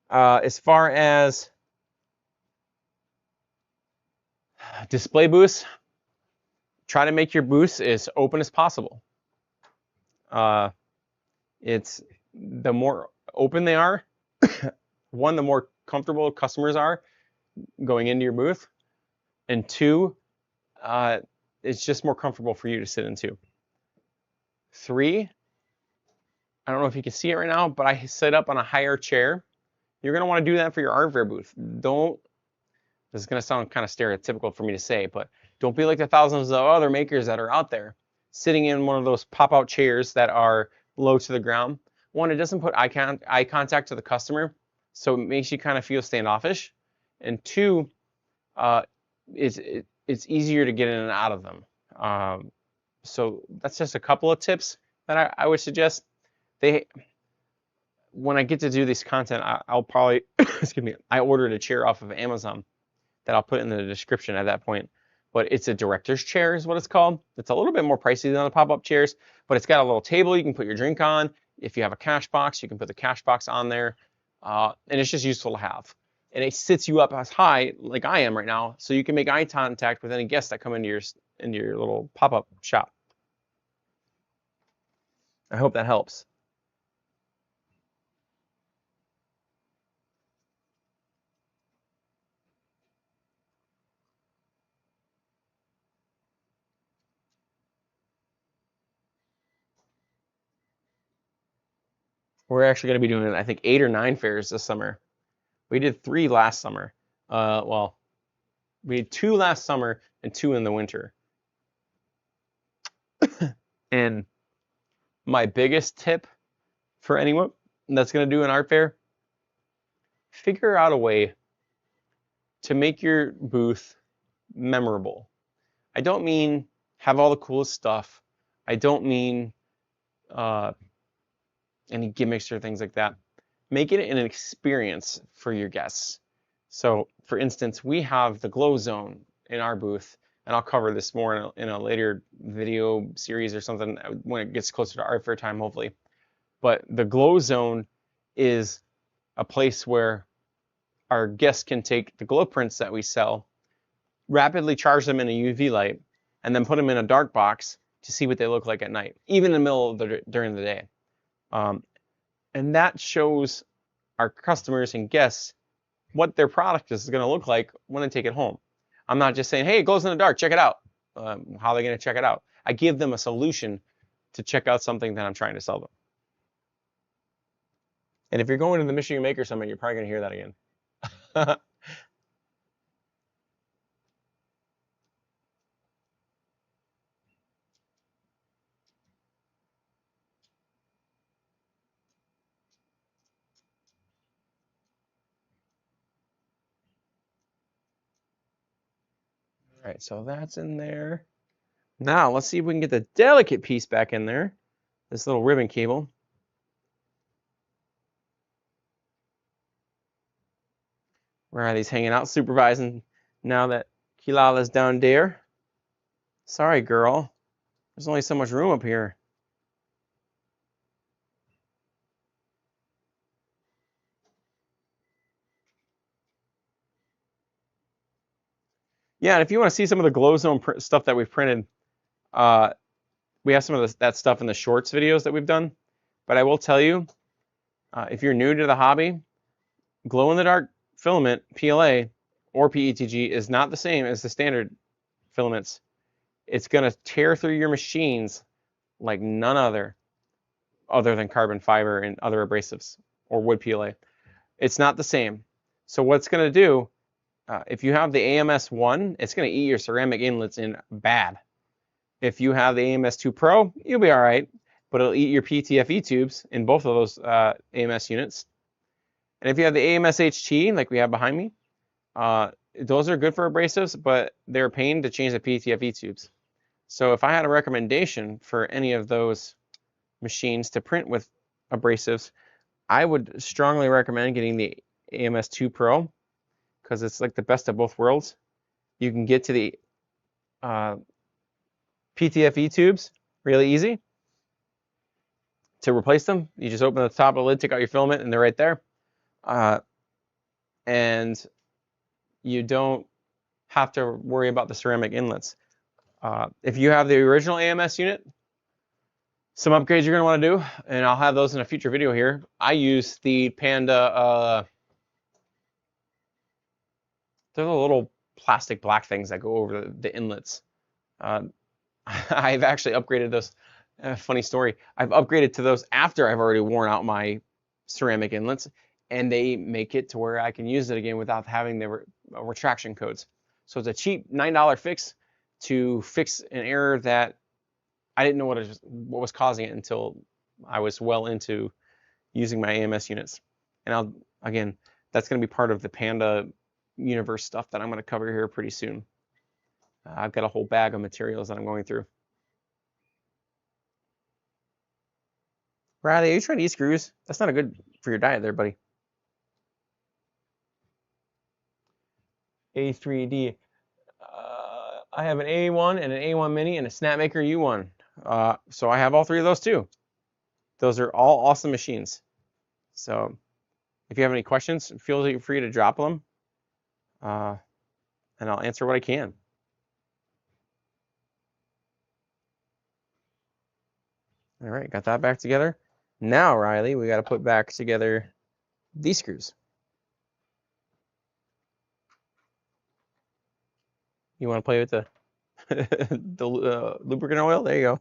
As far as display booths, try to make your booths as open as possible. It's the more open they are, one, the more comfortable customers are going into your booth, and two, it's just more comfortable for you to sit into. 3, I don't know if you can see it right now, but I sit up on a higher chair. You're gonna want to do that for your art fair booth. Don't This is going to sound kind of stereotypical for me to say, but don't be like the thousands of other makers that are out there sitting in one of those pop-out chairs that are low to the ground. One, it doesn't put eye contact to the customer, so it makes you kind of feel standoffish. And two, uh, it's easier to get in and out of them. So that's just a couple of tips that I would suggest. When I get to do this content, I'll probably, excuse me, I ordered a chair off of Amazon that I'll put in the description at that point. But it's a director's chair is what it's called. It's a little bit more pricey than the pop-up chairs, but it's got a little table you can put your drink on. If you have a cash box, you can put the cash box on there. And it's just useful to have. And it sits you up as high like I am right now, so you can make eye contact with any guests that come into your little pop-up shop. I hope that helps. We're actually going to be doing, I think, 8 or 9 fairs this summer. We did 3 last summer. Well, we did 2 last summer and 2 in the winter. And my biggest tip for anyone that's going to do an art fair, figure out a way to make your booth memorable. I don't mean have all the coolest stuff. I don't mean any gimmicks or things like that. Make it an experience for your guests. So, for instance, we have the glow zone in our booth, and I'll cover this more in a later video series or something when it gets closer to art fair time, hopefully. But the glow zone is a place where our guests can take the glow prints that we sell, rapidly charge them in a UV light, and then put them in a dark box to see what they look like at night, even in the middle of during the day. And that shows our customers and guests what their product is going to look like when they take it home. I'm not just saying, hey, it glows in the dark, check it out. How are they going to check it out? I give them a solution to check out something that I'm trying to sell them. And if you're going to the Michigan Maker Summit, you're probably going to hear that again. All right, so that's in there. Now let's see if we can get the delicate piece back in there. This little ribbon cable. Riley's hanging out supervising now that Kilala's down there. Sorry, girl. There's only so much room up here. Yeah, and if you want to see some of the glow zone stuff that we've printed, we have some of that stuff in the shorts videos that we've done. But I will tell you, if you're new to the hobby, glow-in-the-dark filament, PLA, or PETG is not the same as the standard filaments. It's going to tear through your machines like none other than carbon fiber and other abrasives or wood PLA. It's not the same. So what's going to do, if you have the AMS1, it's going to eat your ceramic inlets in bad. If you have the AMS2 Pro, you'll be all right, but it'll eat your PTFE tubes in both of those AMS units. And if you have the AMS HT, like we have behind me, those are good for abrasives, but they're a pain to change the PTFE tubes. So if I had a recommendation for any of those machines to print with abrasives, I would strongly recommend getting the AMS2 Pro because it's like the best of both worlds. You can get to the PTFE tubes really easy. To replace them, you just open the top of the lid, take out your filament, and they're right there. And you don't have to worry about the ceramic inlets. If you have the original AMS unit, some upgrades you're going to want to do, and I'll have those in a future video here. I use the Panda, they're the little plastic black things that go over the inlets. I've actually upgraded those. Funny story. I've upgraded to those after I've already worn out my ceramic inlets, and they make it to where I can use it again without having the retraction codes. So it's a cheap $9 fix to fix an error that I didn't know what was causing it until I was well into using my AMS units. And again, that's going to be part of the Panda universe stuff that I'm going to cover here pretty soon. I've got a whole bag of materials that I'm going through. Riley, are you trying to eat screws? That's not good for your diet there, buddy. A3D. I have an A1 and an A1 Mini and a Snapmaker U1. So I have all three of those too. Those are all awesome machines. So if you have any questions, feel free to drop them, and I'll answer what I can. All right, got that back together. Now, Riley, we got to put back together these screws. You want to play with the lubricant oil? There you go.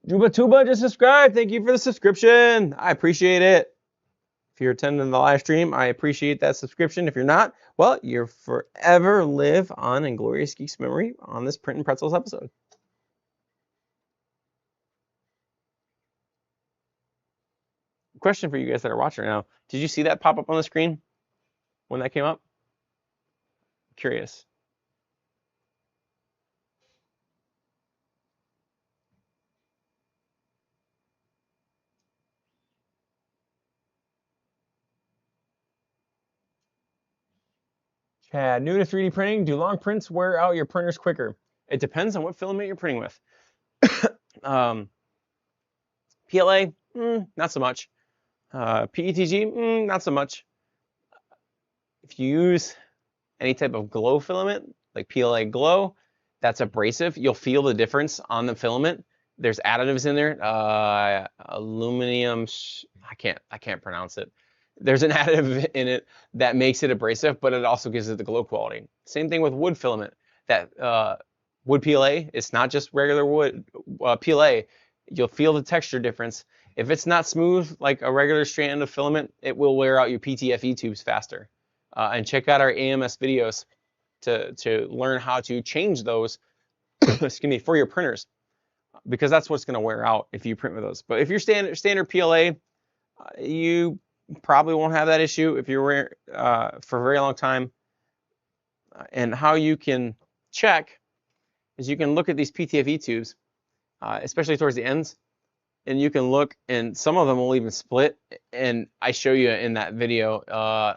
Juba Tuba just subscribed. Thank you for the subscription. I appreciate it. If you're attending the live stream, I appreciate that subscription. If you're not, well, you'll forever live on Inglorious Geeks memory on this Print and Pretzels episode. Question for you guys that are watching right now. Did you see that pop up on the screen when that came up? Curious. Chad, new to 3D printing, do long prints wear out your printers quicker? It depends on what filament you're printing with. PLA, not so much. PETG, not so much. If you use any type of glow filament, like PLA glow, that's abrasive. You'll feel the difference on the filament. There's additives in there. Aluminum, I can't pronounce it. There's an additive in it that makes it abrasive, but it also gives it the glow quality. Same thing with wood filament. That wood PLA, it's not just regular wood PLA. You'll feel the texture difference. If it's not smooth like a regular strand of filament, it will wear out your PTFE tubes faster. And check out our AMS videos to learn how to change those excuse me, for your printers, because that's what's going to wear out if you print with those. But if you're standard PLA, you probably won't have that issue if you're wearing for a very long time. And how you can check is you can look at these PTFE tubes, especially towards the ends, and you can look, and some of them will even split. And I show you in that video,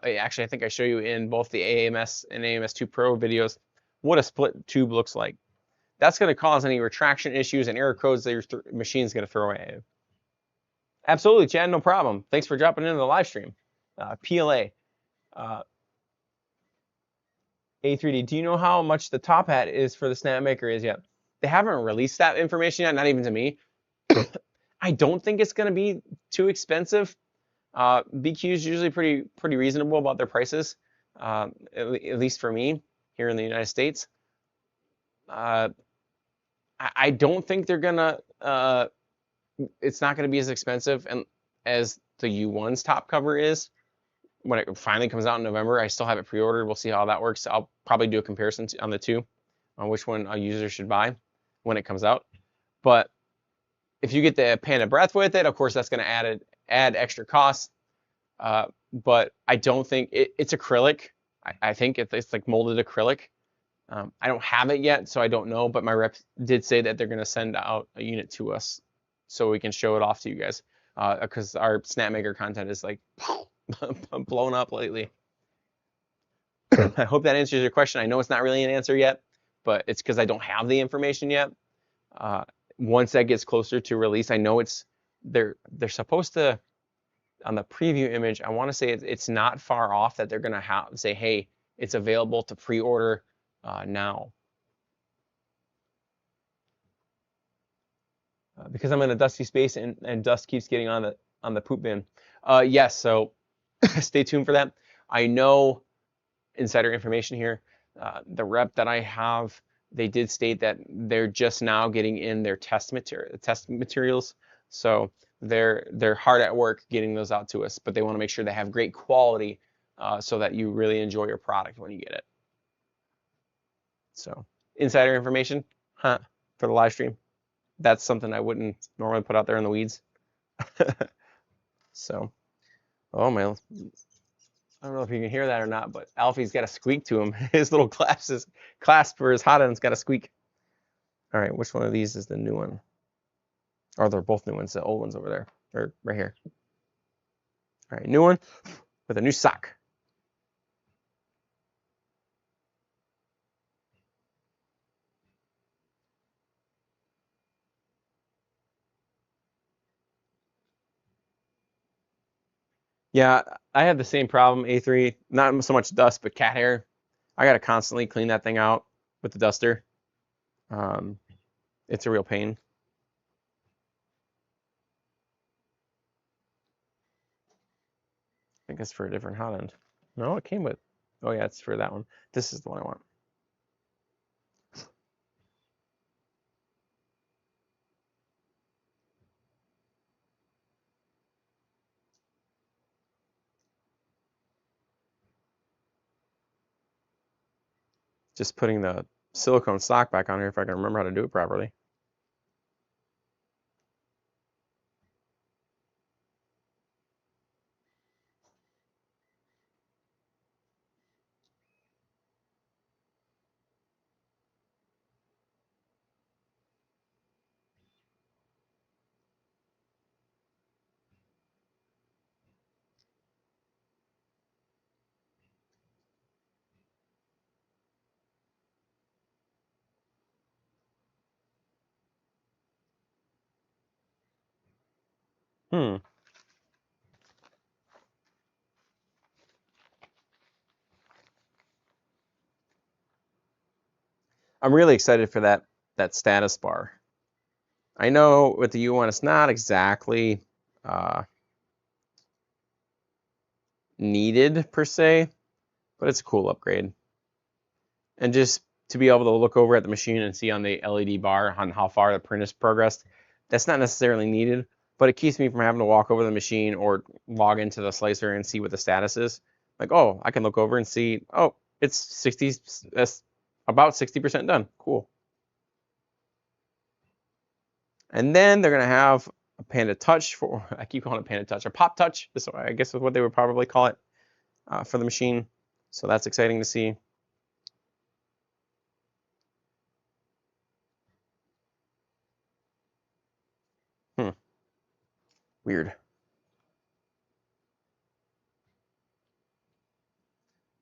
actually I think I show you in both the AMS and AMS2 Pro videos what a split tube looks like. That's going to cause any retraction issues and error codes that your machine's going to throw at you. Absolutely, Chad, no problem. Thanks for dropping into the live stream. PLA. A3D, do you know how much the top hat is for the Snapmaker is yet? They haven't released that information yet, not even to me. I don't think it's going to be too expensive. BQ is usually pretty reasonable about their prices, at least for me here in the United States. I don't think they're gonna. It's not going to be as expensive as the U1's top cover is. When it finally comes out in November, I still have it pre-ordered. We'll see how that works. I'll probably do a comparison on the two, on which one a user should buy when it comes out. But if you get the Panda Breath with it, of course that's going to add extra costs. But I don't think it's acrylic. I think it's like molded acrylic. I don't have it yet, so I don't know. But my rep did say that they're going to send out a unit to us so we can show it off to you guys, because our Snapmaker content is like blown up lately. I hope that answers your question. I know it's not really an answer yet, but it's because I don't have the information yet. Once that gets closer to release, I know they're supposed to, on the preview image, I want to say it's not far off that they're going to say, hey, it's available to pre-order now. Because I'm in a dusty space and dust keeps getting on the poop bin. Yes, so stay tuned for that. I know insider information here. The rep that I have they did state that they're just now getting in their test materials, so they're hard at work getting those out to us, but they want to make sure they have great quality so that you really enjoy your product when you get it. So insider information, huh, for the live stream. That's something I wouldn't normally put out there in the weeds. So, oh my, I don't know if you can hear that or not, but Alfie's got a squeak to him. His little clasp for his hot end's got a squeak. All right, which one of these is the new one? Or they're both new ones. The old one's over there, or right here. All right, new one with a new sock. Yeah, I have the same problem, A3. Not so much dust, but cat hair. I gotta constantly clean that thing out with the duster. Um, it's a real pain. I think it's for a different hot end. No, it came with. Oh yeah, it's for that one. This is the one I want. Just putting the silicone stock back on here if I can remember how to do it properly. Hmm. I'm really excited for that status bar. I know with the U1 it's not exactly needed per se, but it's a cool upgrade. And just to be able to look over at the machine and see on the LED bar on how far the print has progressed, that's not necessarily needed, but it keeps me from having to walk over the machine or log into the slicer and see what the status is. Like, oh, I can look over and see, oh, it's 60, that's about 60% done. Cool. And then they're gonna have a Panda Touch for, I keep calling it Panda Touch, or Pop Touch. This, I guess, is what they would probably call it for the machine. So that's exciting to see. Weird.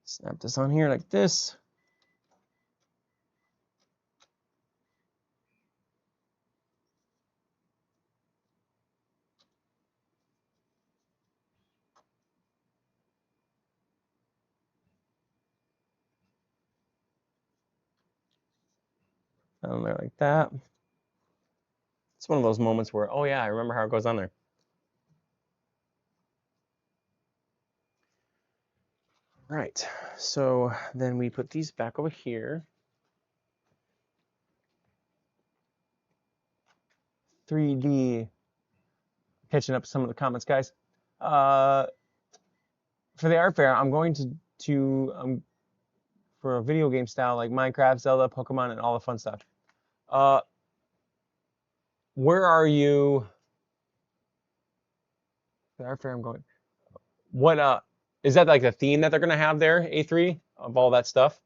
Snap this on here like this. Down there like that. It's one of those moments where, oh yeah, I remember how it goes on there. Right, so then we put these back over here. 3D, catching up some of the comments, guys. For the art fair, I'm going to for a video game style like Minecraft, Zelda, Pokemon, and all the fun stuff. Where are you? The art fair I'm going. What is that like the theme that they're gonna have there, A3, of all that stuff?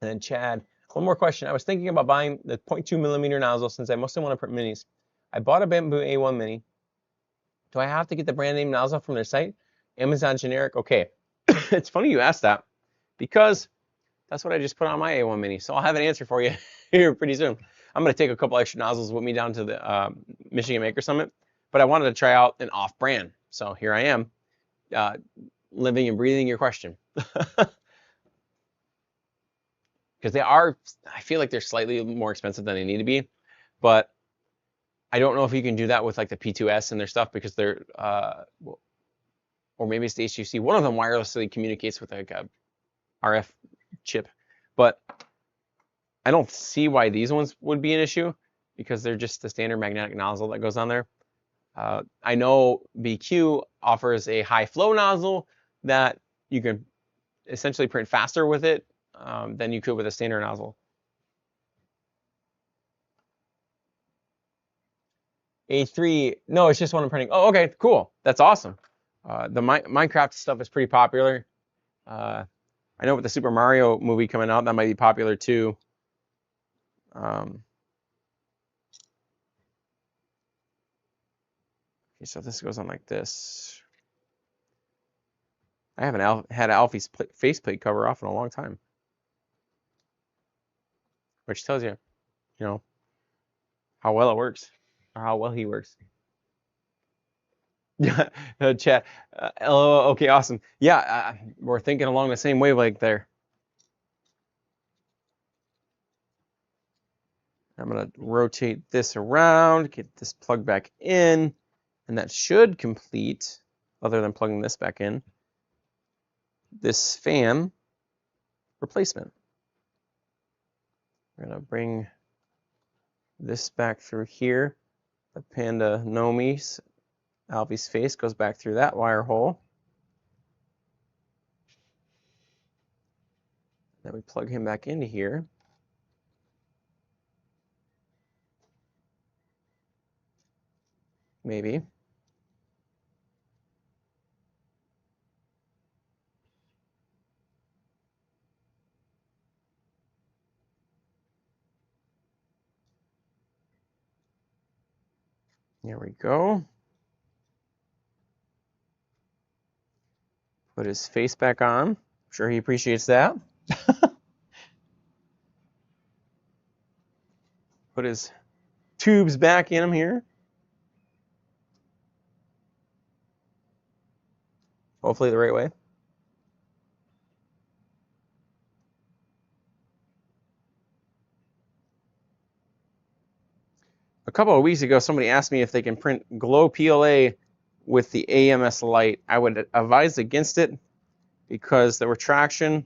And then Chad, one more question. I was thinking about buying the 0.2mm nozzle since I mostly want to print minis. I bought a Bambu A1 Mini. Do I have to get the brand name nozzle from their site? Amazon generic? Okay. It's funny you asked that because that's what I just put on my A1 Mini. So I'll have an answer for you here pretty soon. I'm going to take a couple extra nozzles with me down to the Michigan Maker Summit, but I wanted to try out an off-brand. So here I am, living and breathing your question. Because they are, I feel like they're slightly more expensive than they need to be, but I don't know if you can do that with like the P2S and their stuff because they're, or maybe it's the HTC. One of them wirelessly communicates with like a RF chip, but I don't see why these ones would be an issue because they're just the standard magnetic nozzle that goes on there. I know BQ offers a high flow nozzle that you can essentially print faster with it than you could with a standard nozzle. A3, no, it's just one I'm printing. Oh, okay, cool. That's awesome. The Minecraft stuff is pretty popular. I know with the Super Mario movie coming out, that might be popular too. Okay, so this goes on like this. I haven't had Alfie's faceplate cover off in a long time, which tells you, you know, how well it works or how well he works. Yeah, chat. LOL. Okay, awesome. Yeah, we're thinking along the same wavelength there. I'm gonna rotate this around, get this plugged back in, and that should complete, other than plugging this back in, this fan replacement. We're gonna bring this back through here. The Panda Nomi's Alfie's face goes back through that wire hole. Then we plug him back into here. Maybe. There we go. Put his face back on. I'm sure he appreciates that. Put his tubes back in him here. Hopefully the right way. A couple of weeks ago, somebody asked me if they can print glow PLA with the AMS light. I would advise against it because the retraction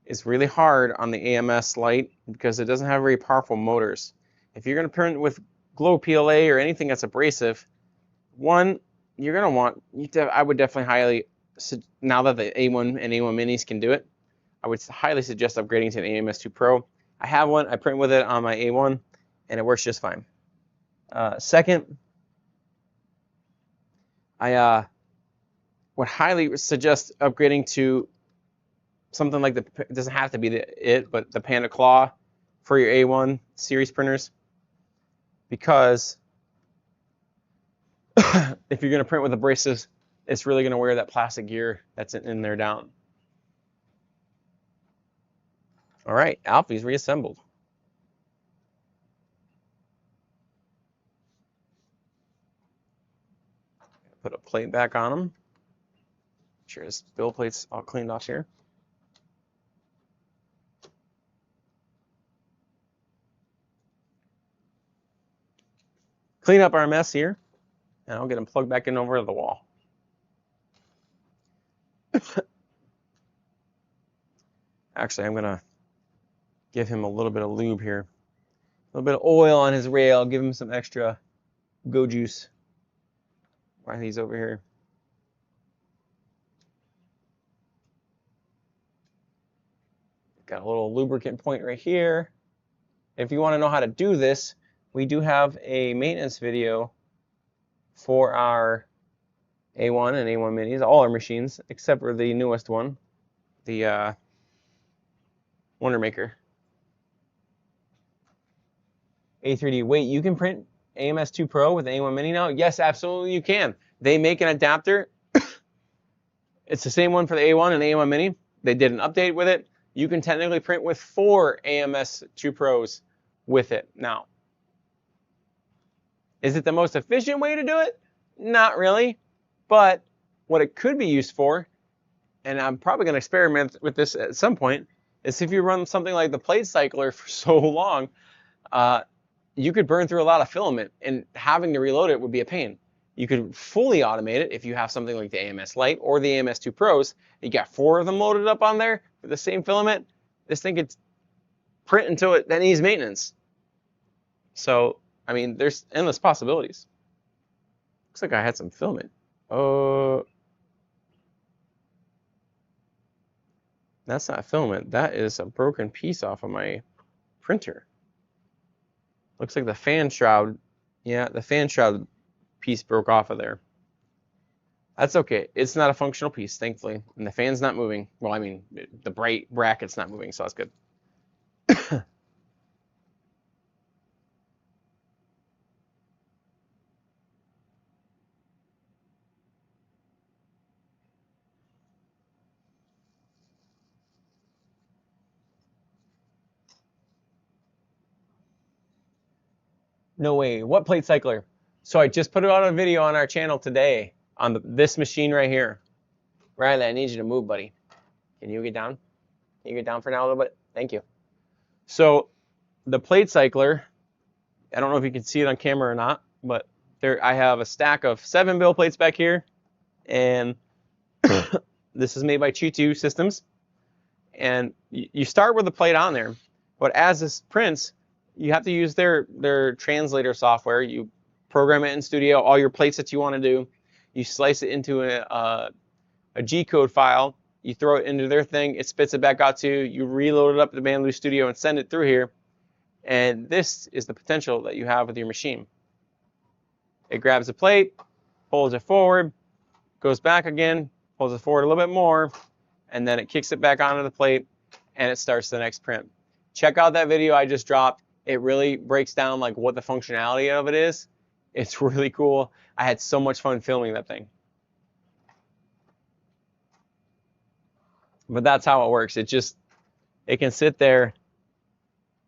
is really hard on the AMS light because it doesn't have very powerful motors. If you're going to print with glow PLA or anything that's abrasive, one, you're going to want, I would definitely highly, now that the A1 and A1 Minis can do it, I would highly suggest upgrading to an AMS2 Pro. I have one, I print with it on my A1, and it works just fine. Second, I would highly suggest upgrading to something like it doesn't have to be but the Panda Claw for your A1 series printers, because if you're going to print with abrasives, it's really going to wear that plastic gear that's in there down. All right, Alfie's reassembled. Put a plate back on him. Make sure his bill plate's all cleaned off here. Clean up our mess here, and I'll get him plugged back in over the wall. Actually, I'm gonna give him a little bit of lube here. A little bit of oil on his rail, give him some extra go juice while he's over here. Got a little lubricant point right here. If you want to know how to do this, we do have a maintenance video for our A1 and A1 Minis, all our machines, except for the newest one, the Wonder Maker. A3D, wait, you can print AMS2 Pro with A1 Mini now? Yes, absolutely you can. They make an adapter. It's the same one for the A1 and A1 Mini. They did an update with it. You can technically print with 4 AMS2 Pros with it now. Is it the most efficient way to do it? Not really. But what it could be used for, and I'm probably going to experiment with this at some point, is if you run something like the plate cycler for so long, you could burn through a lot of filament, and having to reload it would be a pain. You could fully automate it if you have something like the AMS Lite or the AMS 2 Pros. You got 4 of them loaded up on there for the same filament. This thing could print until it needs maintenance. So, I mean, there's endless possibilities. Looks like I had some filament. That's not filament. That is a broken piece off of my printer. Looks like the fan shroud. Yeah, the fan shroud piece broke off of there. That's okay. It's not a functional piece, thankfully. And the fan's not moving. Well, I mean, the bright bracket's not moving, so that's good. No way. What plate cycler? So I just put it on a video on our channel today on this machine right here. Riley, I need you to move, buddy. Can you get down? Can you get down for now a little bit? Thank you. So the plate cycler, I don't know if you can see it on camera or not, but there I have a stack of 7 bill plates back here, and this is made by Chi2 Systems. And you start with the plate on there, but as this prints, you have to use their translator software. You program it in Studio, all your plates that you want to do. You slice it into a G-code file. You throw it into their thing. It spits it back out to you. You reload it up to Bambu Studio and send it through here. And this is the potential that you have with your machine. It grabs a plate, pulls it forward, goes back again, pulls it forward a little bit more, and then it kicks it back onto the plate, and it starts the next print. Check out that video I just dropped. It really breaks down like what the functionality of it is. It's really cool. I had so much fun filming that thing. But that's how it works. It can sit there,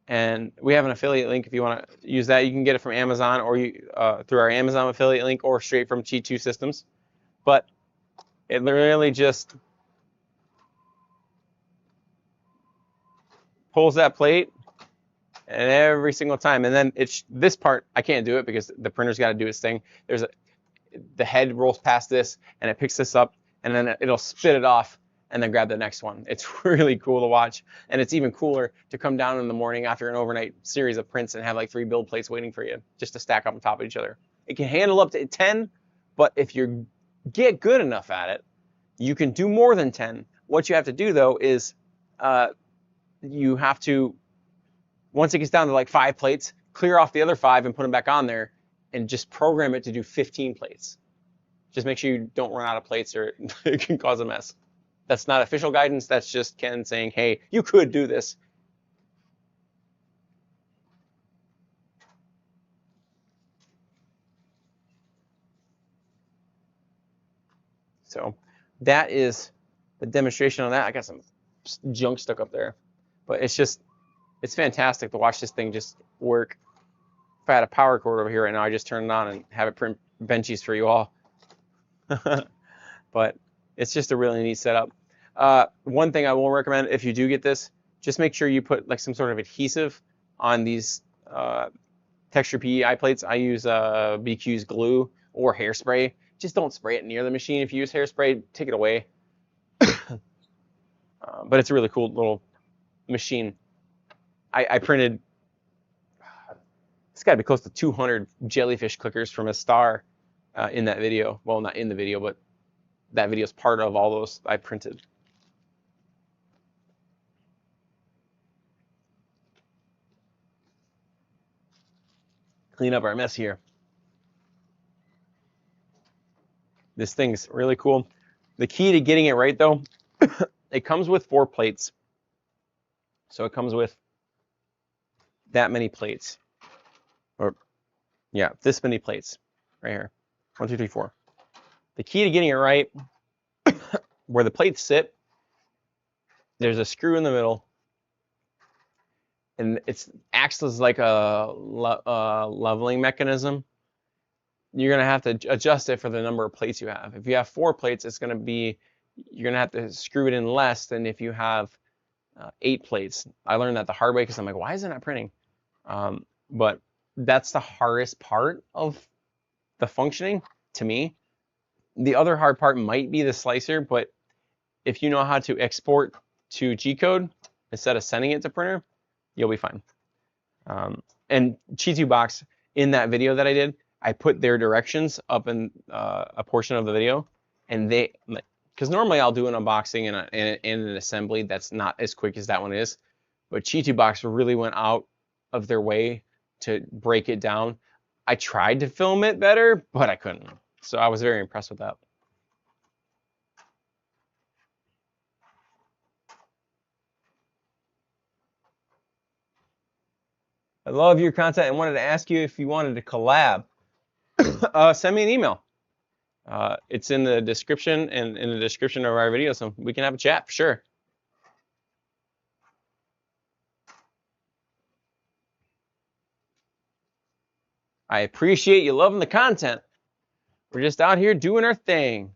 and we have an affiliate link if you want to use that. You can get it from Amazon or through our Amazon affiliate link or straight from Chi2 Systems. But it literally just pulls that plate, and every single time, and then this part I can't do it because the printer's got to do its thing. The head rolls past this, and it picks this up, and then it'll spit it off and then grab the next one. It's really cool to watch, and it's even cooler to come down in the morning after an overnight series of prints and have like 3 build plates waiting for you just to stack up on top of each other. It can handle up to 10, but if you get good enough at it, you can do more than 10. What you have to do though is you have to, once it gets down to like 5 plates, clear off the other 5 and put them back on there and just program it to do 15 plates. Just make sure you don't run out of plates or it can cause a mess. That's not official guidance. That's just Ken saying, hey, you could do this. So that is the demonstration on that. I got some junk stuck up there, but it's fantastic to watch this thing just work. If I had a power cord over here right now, I just turn it on and have it print benchies for you all. But it's just a really neat setup. One thing I will recommend if you do get this, just make sure you put like some sort of adhesive on these texture PEI plates. I use BQ's glue or hairspray. Just don't spray it near the machine. If you use hairspray, take it away. But it's a really cool little machine. I printed, it's got to be close to 200 jellyfish clickers from a star in that video. Well, not in the video, but that video is part of all those I printed. Clean up our mess here. This thing's really cool. The key to getting it right though, it comes with 4 plates. So it comes with that many plates. Or yeah, this many plates right here. 1, 2, 3, 4. The key to getting it right, where the plates sit, there's a screw in the middle, and it acts as like a leveling mechanism. You're gonna have to adjust it for the number of plates you have. If you have 4 plates, you're gonna have to screw it in less than if you have 8 plates. I learned that the hard way because I'm like, why isn't that printing? But that's the hardest part of the functioning. to me. The other hard part might be the slicer, but if you know how to export to G-code instead of sending it to printer, you'll be fine. And Chi2Box, in that video that I did, I put their directions up in a portion of the video, and because normally I'll do an unboxing and an assembly that's not as quick as that one is, but Chi2Box really went out of their way to break it down. I tried to film it better, but I couldn't. So I was very impressed with that. I love your content and wanted to ask you if you wanted to collab. Send me an email. It's in the description and in the description of our video, so we can have a chat for sure. I appreciate you loving the content. We're just out here doing our thing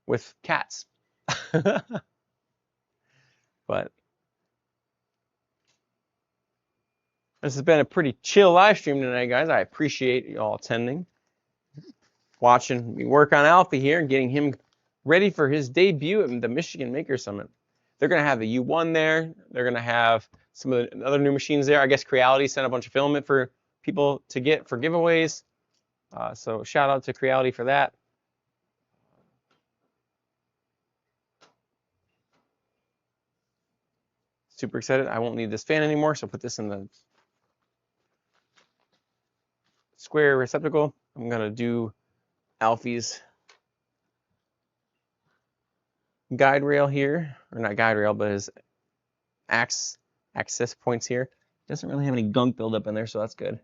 with cats. But this has been a pretty chill live stream tonight, guys. I appreciate you all attending, watching me work on Alfie here and getting him ready for his debut at the Michigan Maker Summit. They're going to have the U1 there. They're going to have some of the other new machines there. I guess Creality sent a bunch of filament for people to get for giveaways. So shout out to Creality for that. Super excited. I won't need this fan anymore, so put this in the square receptacle. I'm going to do Alfie's guide rail here, or not guide rail, but his access points here. Doesn't really have any gunk buildup in there, so that's good.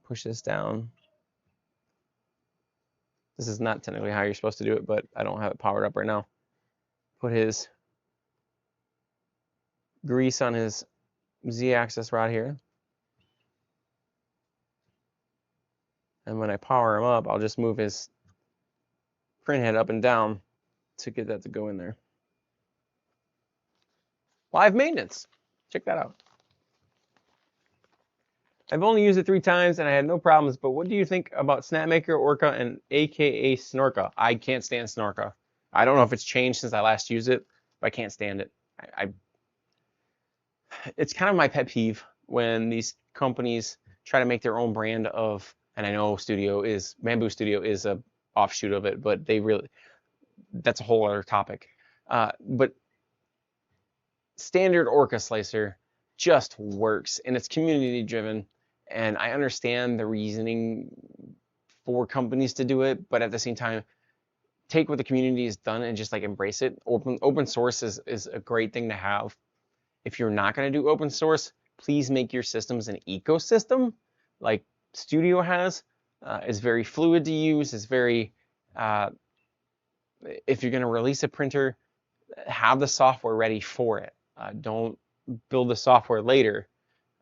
Push this down. This is not technically how you're supposed to do it, but I don't have it powered up right now. Put his grease on his Z-axis rod here. And when I power him up, I'll just move his print head up and down to get that to go in there. Live maintenance. Check that out. I've only used it 3 times and I had no problems, but what do you think about Snapmaker, Orca, and AKA Snorka? I can't stand Snorka. I don't know if it's changed since I last used it, but I can't stand it. It's kind of my pet peeve when these companies try to make their own brand of, and I know Bambu Studio is a offshoot of it, but that's a whole other topic. But standard Orca slicer just works, and it's community driven, and I understand the reasoning for companies to do it, but at the same time, take what the community has done and just like embrace it. Open source is a great thing to have. If you're not going to do open source, please make your systems an ecosystem like Studio has. It's very fluid to use. It's very, if you're going to release a printer, have the software ready for it. Don't build the software later.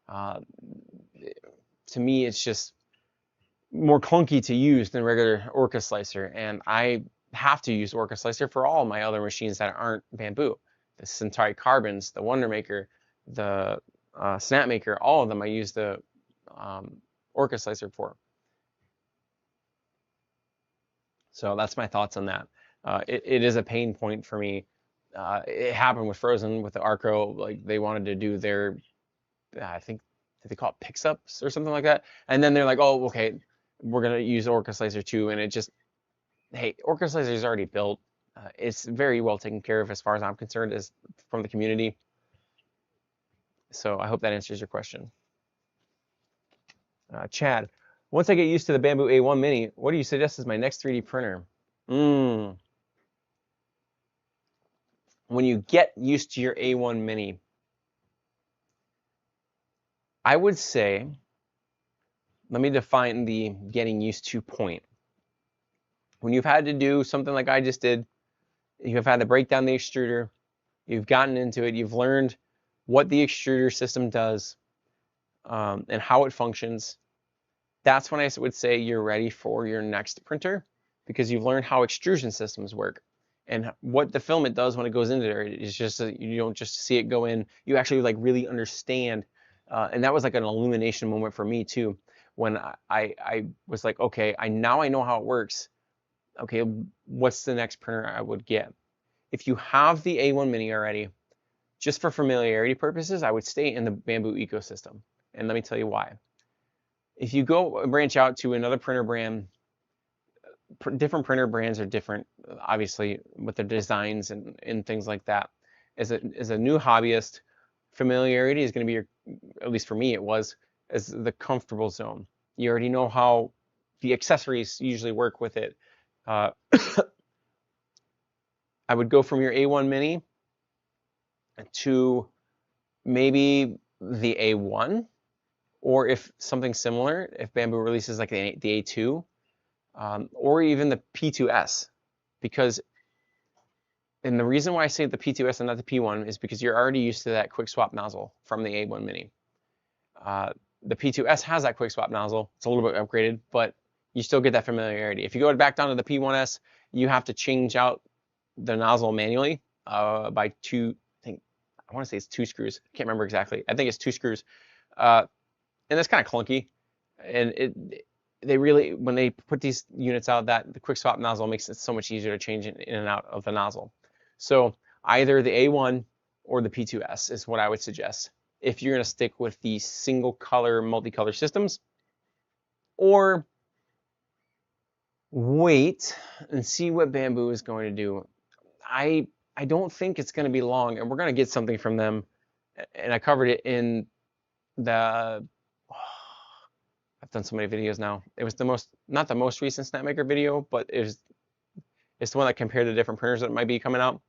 To me, it's just more clunky to use than regular Orca Slicer, and I have to use Orca Slicer for all my other machines that aren't Bambu. The Centauri Carbons, the Wondermaker, the Snapmaker, all of them I use the Orca Slicer for. So that's my thoughts on that. It is a pain point for me. It happened with Frozen, with the Arcro. Like they wanted to do their, I think, did they call it picks-ups or something like that? And then they're like, oh, okay, we're gonna use Orca Slicer too. And it just, hey, Orca Slicer is already built. It's very well taken care of as far as I'm concerned, as from the community. So I hope that answers your question. Chad, once I get used to the Bambu A1 Mini, what do you suggest is my next 3D printer? When you get used to your A1 Mini, I would say, let me define the getting used to point. When you've had to do something like I just did, you've had to break down the extruder, you've gotten into it, you've learned what the extruder system does and how it functions, that's when I would say you're ready for your next printer, because you've learned how extrusion systems work and what the filament does when it goes into there. It's just you don't just see it go in, you actually like really understand. And that was like an illumination moment for me too. when I was like, okay, now I know how it works. Okay, what's the next printer I would get? If you have the A1 Mini already, just for familiarity purposes, I would stay in the Bambu ecosystem. And let me tell you why. If you go branch out to another printer brand, different printer brands are different, obviously, with their designs and things like that. As a new hobbyist, familiarity is going to be at least for me, it was, as the comfortable zone. You already know how the accessories usually work with it. Uh, I would go from your A1 Mini to maybe the A1, or if something similar, if Bambu releases like the A2, or even the P2S, because, and the reason why I say the P2S and not the P1 is because you're already used to that quick swap nozzle from the A1 Mini. The P2S has that quick swap nozzle. It's a little bit upgraded, but you still get that familiarity. If you go back down to the P1S, you have to change out the nozzle manually by I want to say it's 2 screws. I can't remember exactly. I think it's 2 screws. And that's kind of clunky. And they really, when they put these units out, that the quick swap nozzle makes it so much easier to change in and out of the nozzle. So either the A1 or the P2S is what I would suggest if you're going to stick with the single color, multicolor systems, or wait and see what Bambu is going to do. I don't think it's going to be long, and we're going to get something from them. And I covered it in the, I've done so many videos now. It was not the most recent Snapmaker video, but it's the one that compared the different printers that might be coming out.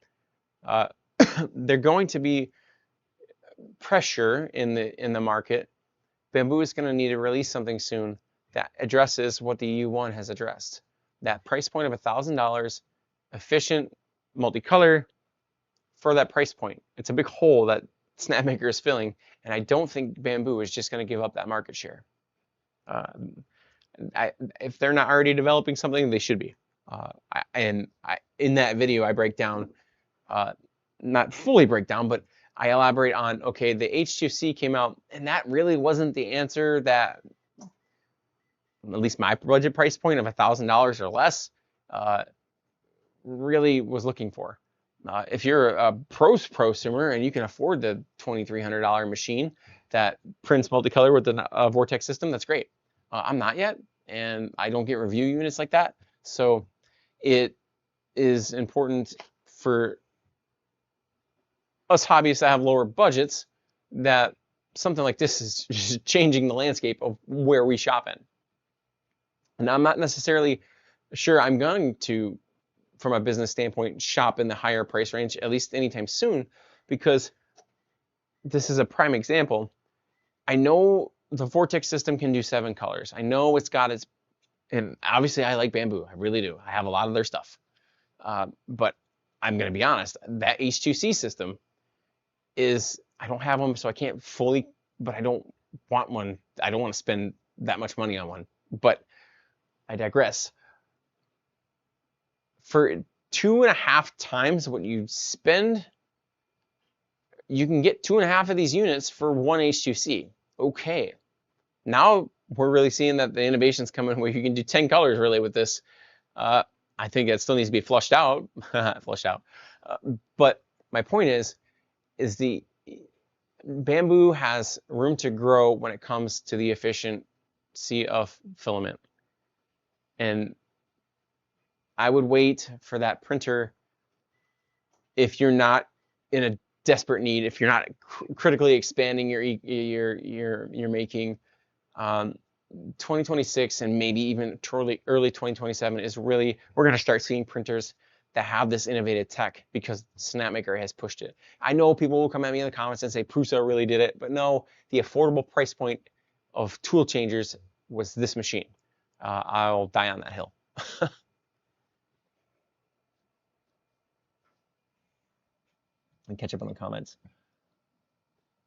They're going to be pressure in the market. Bambu is going to need to release something soon that addresses what the U1 has addressed. That price point of $1,000, efficient, multicolor for that price point. It's a big hole that Snapmaker is filling, and I don't think Bambu is just going to give up that market share. If they're not already developing something, they should be. In that video, I break down, not fully break down, but I elaborate on, okay, the H2C came out, and that really wasn't the answer that, at least my budget price point of $1,000 or less, really was looking for. If you're a prosumer and you can afford the $2,300 machine that prints multicolor with the Vortex system, that's great. I'm not yet, and I don't get review units like that. So it is important for us hobbyists that have lower budgets that something like this is just changing the landscape of where we shop in. And I'm not necessarily sure I'm going to, from a business standpoint, shop in the higher price range, at least anytime soon, because this is a prime example. I know the Vortex system can do 7 colors. I know it's got its, and obviously I like Bambu, I really do. I have a lot of their stuff. But I'm gonna be honest, that H2C system is, I don't have them, so I can't fully, but I don't want one. I don't want to spend that much money on one, but I digress. For 2.5 times what you spend, you can get 2.5 of these units for 1 H2C. Okay, now we're really seeing that the innovation's coming where you can do 10 colors really with this. I think that still needs to be flushed out, but my point is the Bambu has room to grow when it comes to the efficiency of filament. And I would wait for that printer if you're not in a desperate need, if you're not critically expanding your making. 2026 and maybe even early 2027 is really, we're going to start seeing printers that have this innovative tech because Snapmaker has pushed it. I know people will come at me in the comments and say Prusa really did it, but no, the affordable price point of tool changers was this machine. I'll die on that hill. And catch up on the comments.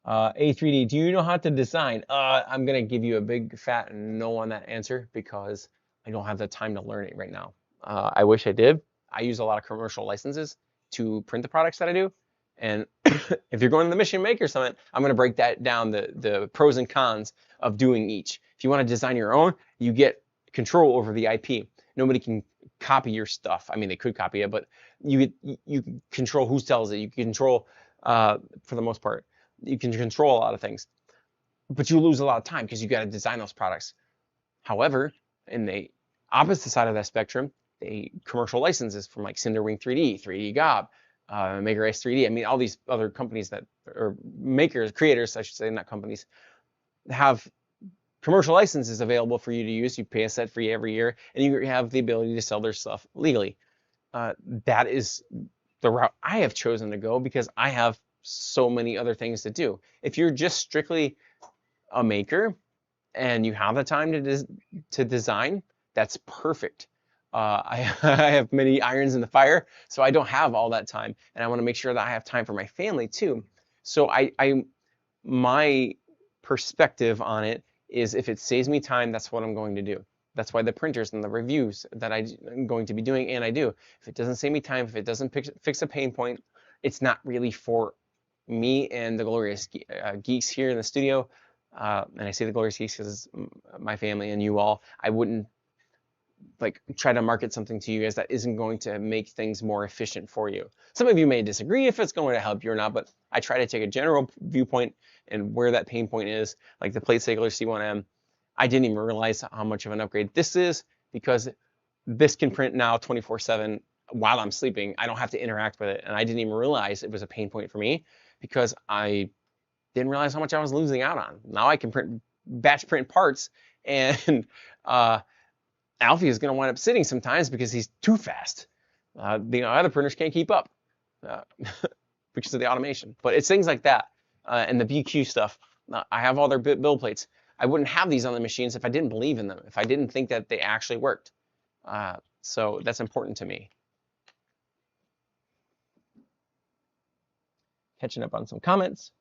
A3D, do you know how to design? I'm gonna give you a big fat no on that answer because I don't have the time to learn it right now. I wish I did. I use a lot of commercial licenses to print the products that I do. And if you're going to the Mission Maker Summit, I'm gonna break that down, the pros and cons of doing each. If you want to design your own, you get control over the IP. Nobody can copy your stuff. I mean, they could copy it, but you control who sells it. You can control, for the most part, you can control a lot of things. But you lose a lot of time because you got to design those products. However, in the opposite side of that spectrum, the commercial licenses from like Cinderwing 3D, 3D Gob, Maker Ice 3D. I mean, all these other companies that are makers, creators, I should say, not companies, have commercial licenses available for you to use. You pay a set fee every year, and you have the ability to sell their stuff legally. That is the route I have chosen to go because I have so many other things to do. If you're just strictly a maker and you have the time to design, that's perfect. I have many irons in the fire, so I don't have all that time, and I want to make sure that I have time for my family too. So my perspective on it is if it saves me time, that's what I'm going to do. That's why the printers and the reviews that I'm going to be doing, and I do. If it doesn't save me time, if it doesn't fix a pain point, it's not really for me and the glorious geeks here in the studio. And I say the glorious geeks because it's my family and you all. I wouldn't like try to market something to you guys that isn't going to make things more efficient for you. Some of you may disagree if it's going to help you or not, but I try to take a general viewpoint and where that pain point is, like the Plate Cycler C1M. I didn't even realize how much of an upgrade this is because this can print now 24/7 while I'm sleeping. I don't have to interact with it, and I didn't even realize it was a pain point for me because I didn't realize how much I was losing out on. Now I can batch print parts, and Alfie is going to wind up sitting sometimes because he's too fast. The other printers can't keep up because of the automation. But it's things like that and the BQ stuff. I have all their build plates. I wouldn't have these on the machines if I didn't believe in them, if I didn't think that they actually worked. So that's important to me. Catching up on some comments.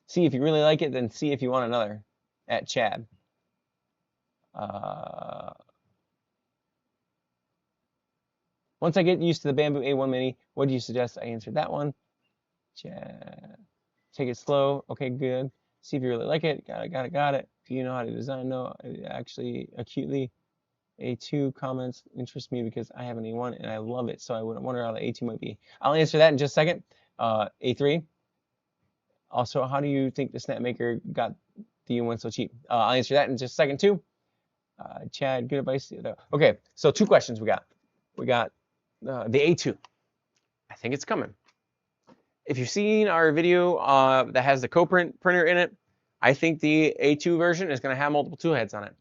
See if you really like it, then see if you want another at Chad. Once I get used to the Bambu A1 Mini, what do you suggest? I answered that one. Chad. Take it slow. Okay, good. See if you really like it. Got it. Do you know how to design? No, actually, acutely. A2 comments interest me because I have an A1 and I love it, so I would wonder how the A2 might be. I'll answer that in just a second. A3. Also, how do you think the Snapmaker got the U1 so cheap? I'll answer that in just a second too. Chad, good advice. Okay, so 2 questions we got. We got the A2. I think it's coming. If you've seen our video that has the co-print printer in it, I think the A2 version is going to have multiple tool heads on it.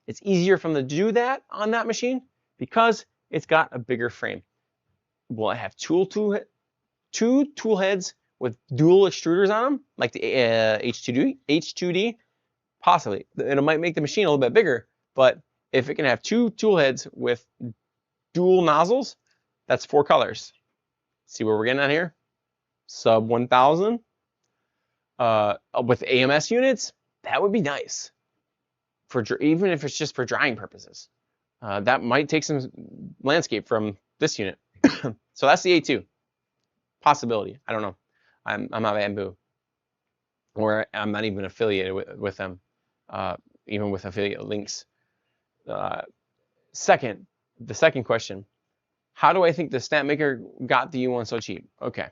It's easier for them to do that on that machine because it's got a bigger frame. Will it have two tool heads with dual extruders on them, like the H2D? Possibly. It might make the machine a little bit bigger, but if it can have 2 tool heads with dual nozzles, that's 4 colors. See where we're getting at here? Sub 1000 with AMS units, that would be nice. Even if it's just for drying purposes. That might take some landscape from this unit. So that's the A2. Possibility. I don't know. I'm not Bambu. Or I'm not even affiliated with them, even with affiliate links. The second question, how do I think the Snapmaker got the U1 so cheap? Okay.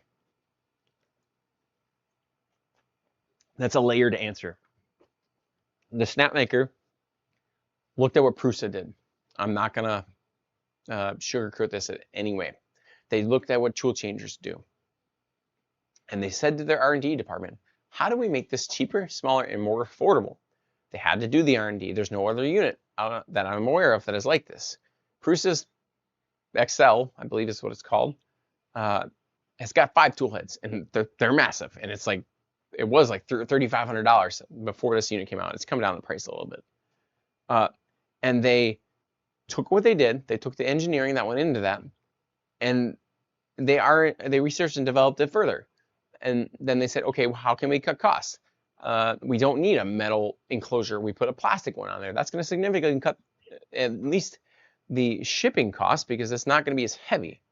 That's a layered answer. The Snapmaker looked at what Prusa did. I'm not going to sugarcoat this in any way. They looked at what tool changers do. And they said to their R&D department, how do we make this cheaper, smaller, and more affordable? They had to do the R&D. There's no other unit that I'm aware of that is like this. Prusa's XL, I believe is what it's called, has got 5 tool heads, and they're massive. And it's like, it was like $3,500 before this unit came out. It's come down in price a little bit. And they took what they did. They took the engineering that went into that, and they researched and developed it further. And then they said, okay, well, how can we cut costs? We don't need a metal enclosure. We put a plastic one on there. That's going to significantly cut at least the shipping cost because it's not going to be as heavy.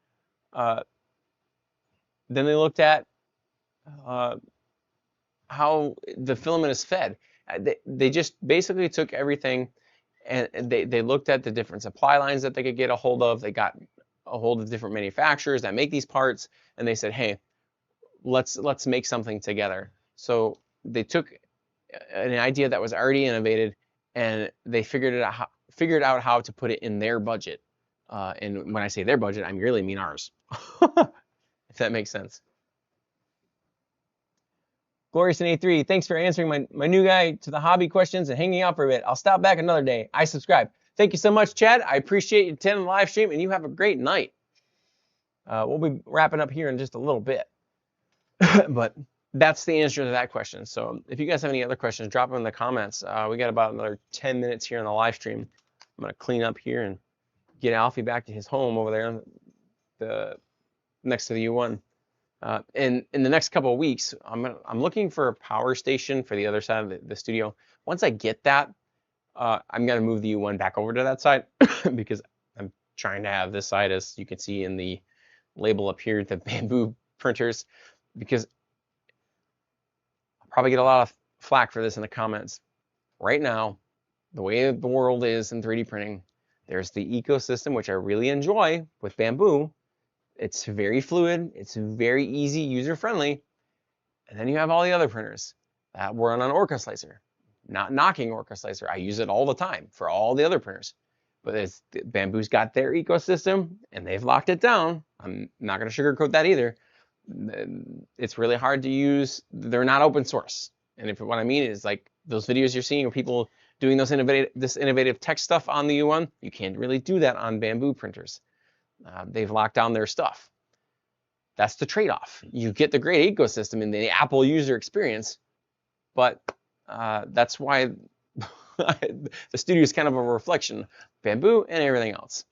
Then they looked at how the filament is fed. They just basically took everything and they looked at the different supply lines that they could get a hold of. They got a hold of different manufacturers that make these parts, and they said, hey, let's make something together. So they took an idea that was already innovated, and they figured out how to put it in their budget. And when I say their budget, I really mean ours, if that makes sense. Glorious in A3, thanks for answering my new guy to the hobby questions and hanging out for a bit. I'll stop back another day. I subscribe. Thank you so much, Chad. I appreciate you attending the live stream, and you have a great night. We'll be wrapping up here in just a little bit. But that's the answer to that question. So if you guys have any other questions, drop them in the comments. We got about another 10 minutes here in the live stream. I'm going to clean up here and get Alfie back to his home over there next to the U1. In the next couple of weeks, I'm looking for a power station for the other side of the studio. Once I get that, I'm going to move the U1 back over to that side because I'm trying to have this side, as you can see in the label up here, the Bambu printers, because I'll probably get a lot of flack for this in the comments. Right now, the way the world is in 3D printing, there's the ecosystem, which I really enjoy with Bambu. It's very fluid, it's very easy, user-friendly. And then you have all the other printers that run on Orca Slicer. Not knocking Orca Slicer, I use it all the time for all the other printers. But Bambu's got their ecosystem, and they've locked it down. I'm not going to sugarcoat that either. It's really hard to use. They're not open source. And what I mean is, like, those videos you're seeing of people doing this innovative tech stuff on the U1, you can't really do that on Bambu printers. They've locked down their stuff. That's the trade-off. You get the great ecosystem in the Apple user experience, but that's why the studio is kind of a reflection of Bambu and everything else.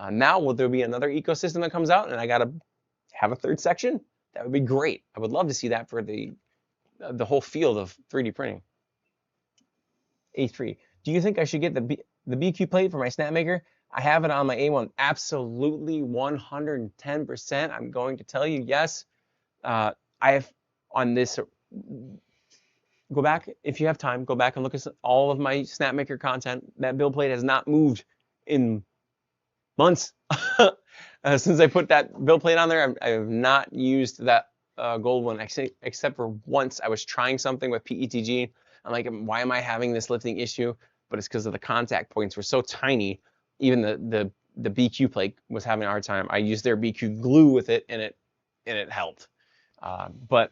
Now, will there be another ecosystem that comes out and I got to have a third section? That would be great. I would love to see that for the whole field of 3D printing. A3, do you think I should get the BQ plate for my Snapmaker? I have it on my A1. Absolutely, 110%. I'm going to tell you yes. I have on this. Go back if you have time. Go back and look at all of my Snapmaker content. That build plate has not moved in months. Since I put that build plate on there, I have not used that gold one except for once. I was trying something with PETG. I'm like, why am I having this lifting issue? But it's because of the contact points were so tiny. Even the BQ plate was having a hard time. I used their BQ glue with it, and it helped. But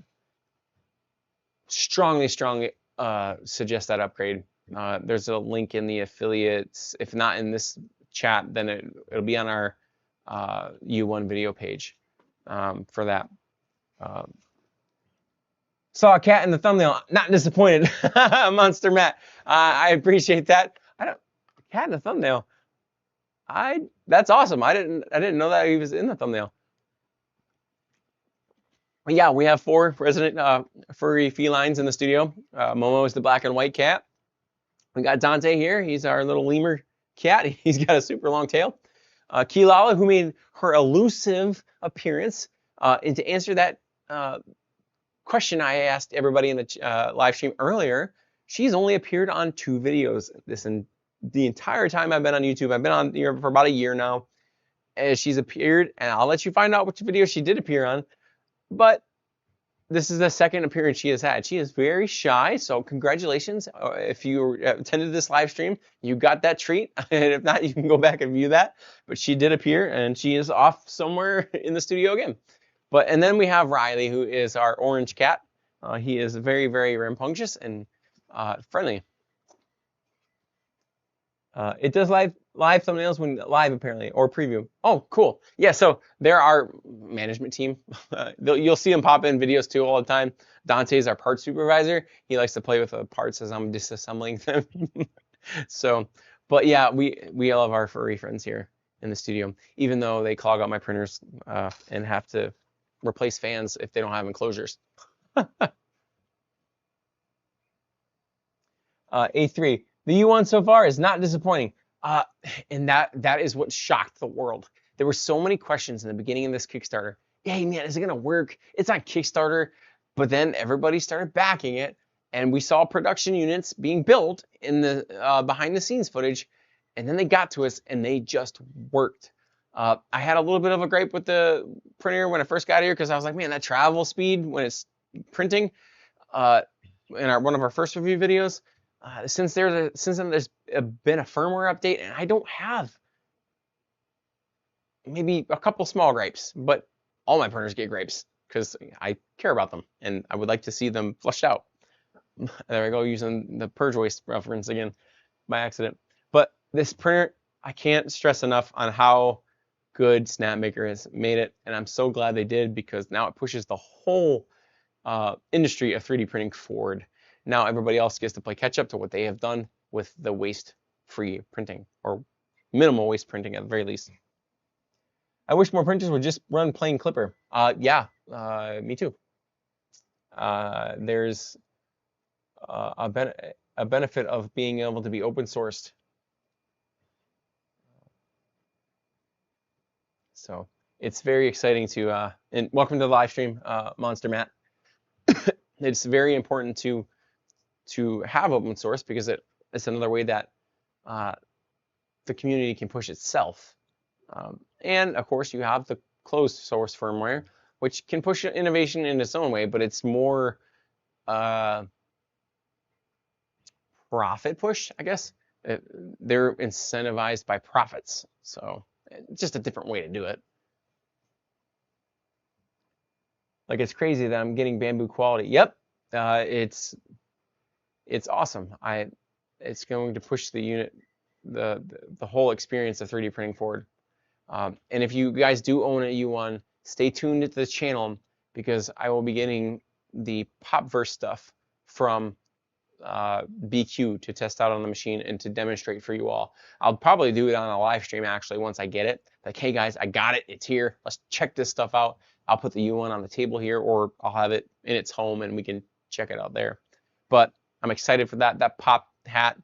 strongly suggest that upgrade. There's a link in the affiliates. If not in this chat, then it'll be on our U1 video page for that. Saw a cat in the thumbnail. Not disappointed. Monster Matt. I appreciate that. Cat in the thumbnail. That's awesome. I didn't know that he was in the thumbnail. But yeah, we have 4 resident furry felines in the studio. Momo is the black and white cat. We got Dante here. He's our little lemur cat. He's got a super long tail. Kilala, who made her elusive appearance. And to answer that question I asked everybody in the live stream earlier, she's only appeared on 2 videos the entire time I've been on YouTube. I've been on here for about a year now. And she's appeared, and I'll let you find out which video she did appear on. But this is the second appearance she has had. She is very shy, so congratulations. If you attended this live stream, you got that treat. And if not, you can go back and view that. But she did appear, and she is off somewhere in the studio again. And then we have Riley, who is our orange cat. He is very, very rambunctious and friendly. It does live thumbnails when live, apparently, or preview. Oh, cool. Yeah, so they're our management team. You'll see them pop in videos too all the time. Dante is our parts supervisor. He likes to play with the parts as I'm disassembling them. But yeah, we all have our furry friends here in the studio, even though they clog up my printers and have to replace fans if they don't have enclosures. A3. The U1 so far is not disappointing. And that is what shocked the world. There were so many questions in the beginning of this Kickstarter. Hey man, is it gonna work? It's on Kickstarter. But then everybody started backing it. and we saw production units being built in the behind the scenes footage, and then they got to us and they just worked. I had a little bit of a gripe with the printer when I first got here because I was like, man, that travel speed when it's printing, in one of our first review videos, since then there's been a firmware update, and I don't have maybe a couple small gripes, but all my printers get gripes because I care about them and I would like to see them flushed out. There I go, using the purge waste reference again by accident. But this printer, I can't stress enough on how good Snapmaker has made it, and I'm so glad they did because now it pushes the whole industry of 3D printing forward. Now everybody else gets to play catch up to what they have done with the waste-free printing, or minimal waste printing at the very least. I wish more printers would just run plain Clipper. Yeah, me too. There's a benefit of being able to be open sourced. So it's very exciting to, and welcome to the live stream, Monster Matt. It's very important to have open source because it's another way that the community can push itself. And of course, you have the closed source firmware, which can push innovation in its own way, but it's more profit push, I guess. They're incentivized by profits, so it's just a different way to do it. Like, it's crazy that I'm getting Bambu quality. Yep, it's awesome. It's going to push the unit, the whole experience of 3D printing forward. And if you guys do own a U1, stay tuned to the channel because I will be getting the Popverse stuff from BQ to test out on the machine and to demonstrate for you all. I'll probably do it on a live stream actually once I get it. Like, hey guys, I got it. It's here. Let's check this stuff out. I'll put the U1 on the table here, or I'll have it in its home and we can check it out there. But I'm excited for that. That pop hat,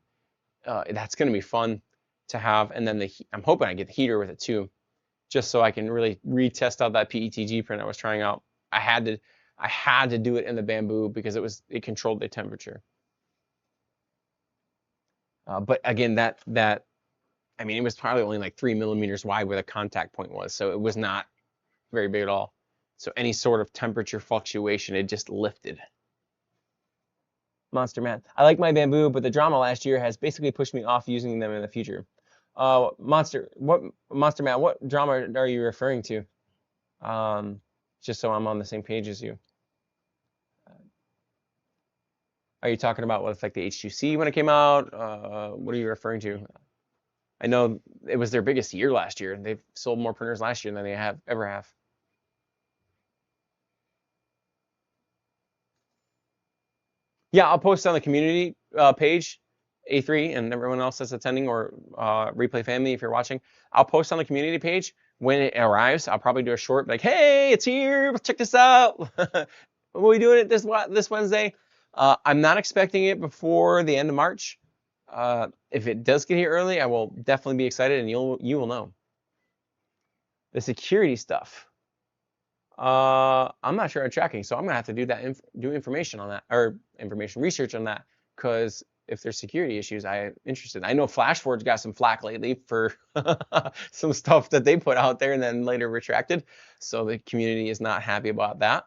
that's going to be fun to have. And then I'm hoping I get the heater with it too, just so I can really retest out that PETG print I was trying out. I had to do it in the Bambu because it controlled the temperature. But again, I mean, it was probably only like 3 millimeters wide where the contact point was, so it was not very big at all. So any sort of temperature fluctuation, it just lifted. Monster Man, I like my Bambu, but the drama last year has basically pushed me off using them in the future. Monster Man, what drama are you referring to? Just so I'm on the same page as you. Are you talking about with like the H2C when it came out? What are you referring to? I know it was their biggest year last year. They've sold more printers last year than they ever have. Yeah, I'll post on the community page, A3 and everyone else that's attending, or Replay family if you're watching. I'll post on the community page when it arrives. I'll probably do a short like, hey, it's here. Check this out. We'll be doing it this Wednesday. I'm not expecting it before the end of March. If it does get here early, I will definitely be excited, and you will know. The security stuff. I'm not sure I'm tracking, so I'm gonna have to do information on that, or information research on that, because if there's security issues, I'm interested. I know FlashForge got some flack lately for some stuff that they put out there and then later retracted, so the community is not happy about that.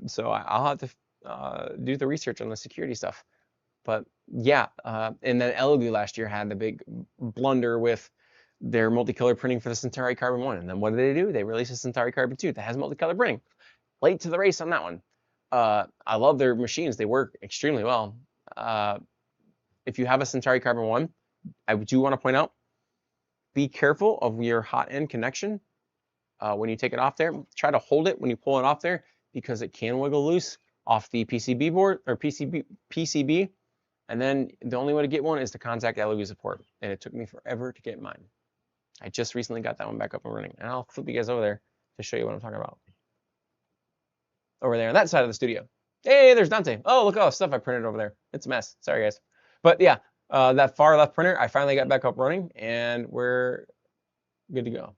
So I'll have to do the research on the security stuff. But yeah, and then Elegoo last year had the big blunder with their multicolor printing for the Centauri Carbon 1. And then what did? They released a Centauri Carbon 2 that has multicolor printing. Late to the race on that one. I love their machines. They work extremely well. If you have a Centauri Carbon 1, I do want to point out, be careful of your hot end connection when you take it off there. Try to hold it when you pull it off there, because it can wiggle loose off the PCB board, or PCB. And then the only way to get one is to contact Elegoo support. And it took me forever to get mine. I just recently got that one back up and running. And I'll flip you guys over there to show you what I'm talking about. Over there on that side of the studio. Hey, there's Dante. Oh, look at all the stuff I printed over there. It's a mess. Sorry, guys. But yeah, that far left printer, I finally got back up running, and we're good to go.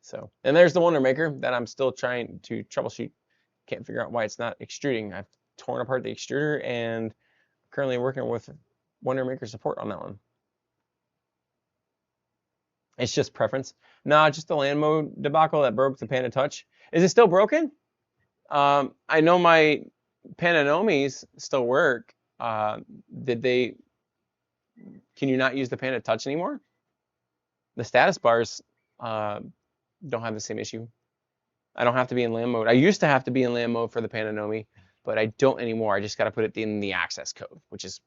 So, and there's the Wonder Maker that I'm still trying to troubleshoot. Can't figure out why it's not extruding. I've torn apart the extruder and currently working with Wonder Maker support on that one. It's just preference. Nah, just the land mode debacle that broke the Panda Touch. Is it still broken? I know my Pananomies still work. Did they? Can you not use the Panda Touch anymore? The status bars don't have the same issue. I don't have to be in land mode. I used to have to be in land mode for the Pananomi, but I don't anymore. I just got to put it in the access code, which is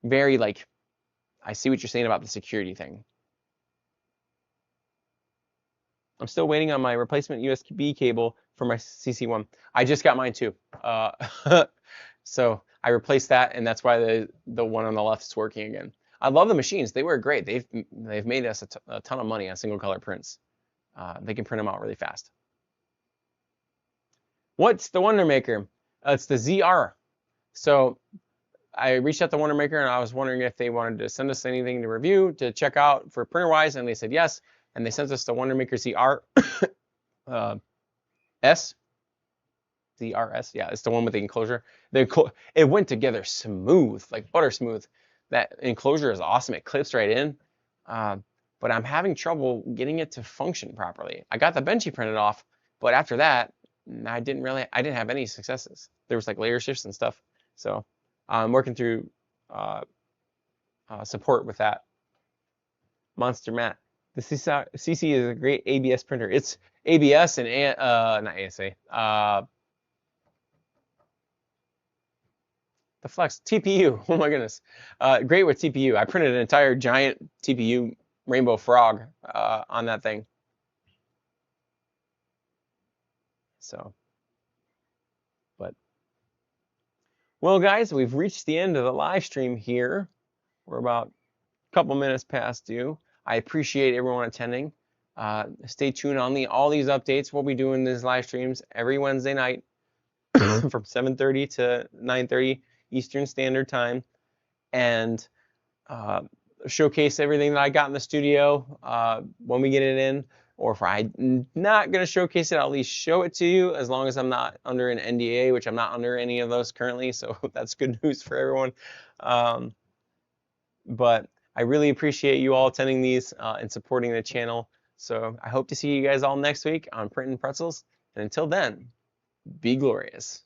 very like, I see what you're saying about the security thing. I'm still waiting on my replacement USB cable for my CC1. I just got mine too. So I replaced that, and that's why the one on the left is working again. I love the machines. They work great. They've made us a ton of money on single color prints. They can print them out really fast. What's the Wonder Maker? It's the ZR. So I reached out to Wonder Maker and I was wondering if they wanted to send us anything to review, to check out for printer wise, and they said yes. And they sent us the Wonder Maker ZR S. ZRS, yeah, it's the one with the enclosure. It went together smooth, like butter smooth. That enclosure is awesome. It clips right in. But I'm having trouble getting it to function properly. I got the Benchy printed off, but after that, I didn't have any successes. There was like layer shifts and stuff. So I'm working through support with that. Monster Matt. The CC is a great ABS printer. It's ABS and not ASA. The Flex TPU. Oh my goodness. Great with TPU. I printed an entire giant TPU rainbow frog on that thing. So, well, guys, we've reached the end of the live stream here. We're about a couple minutes past due. I appreciate everyone attending. Stay tuned on all these updates. We'll be doing these live streams every Wednesday night from 7:30 to 9:30 Eastern Standard Time, and showcase everything that I got in the studio when we get it in. Or if I'm not going to showcase it, I'll at least show it to you, as long as I'm not under an NDA, which I'm not under any of those currently, so that's good news for everyone. But I really appreciate you all attending these and supporting the channel. So I hope to see you guys all next week on Print Pretzels. And until then, be glorious.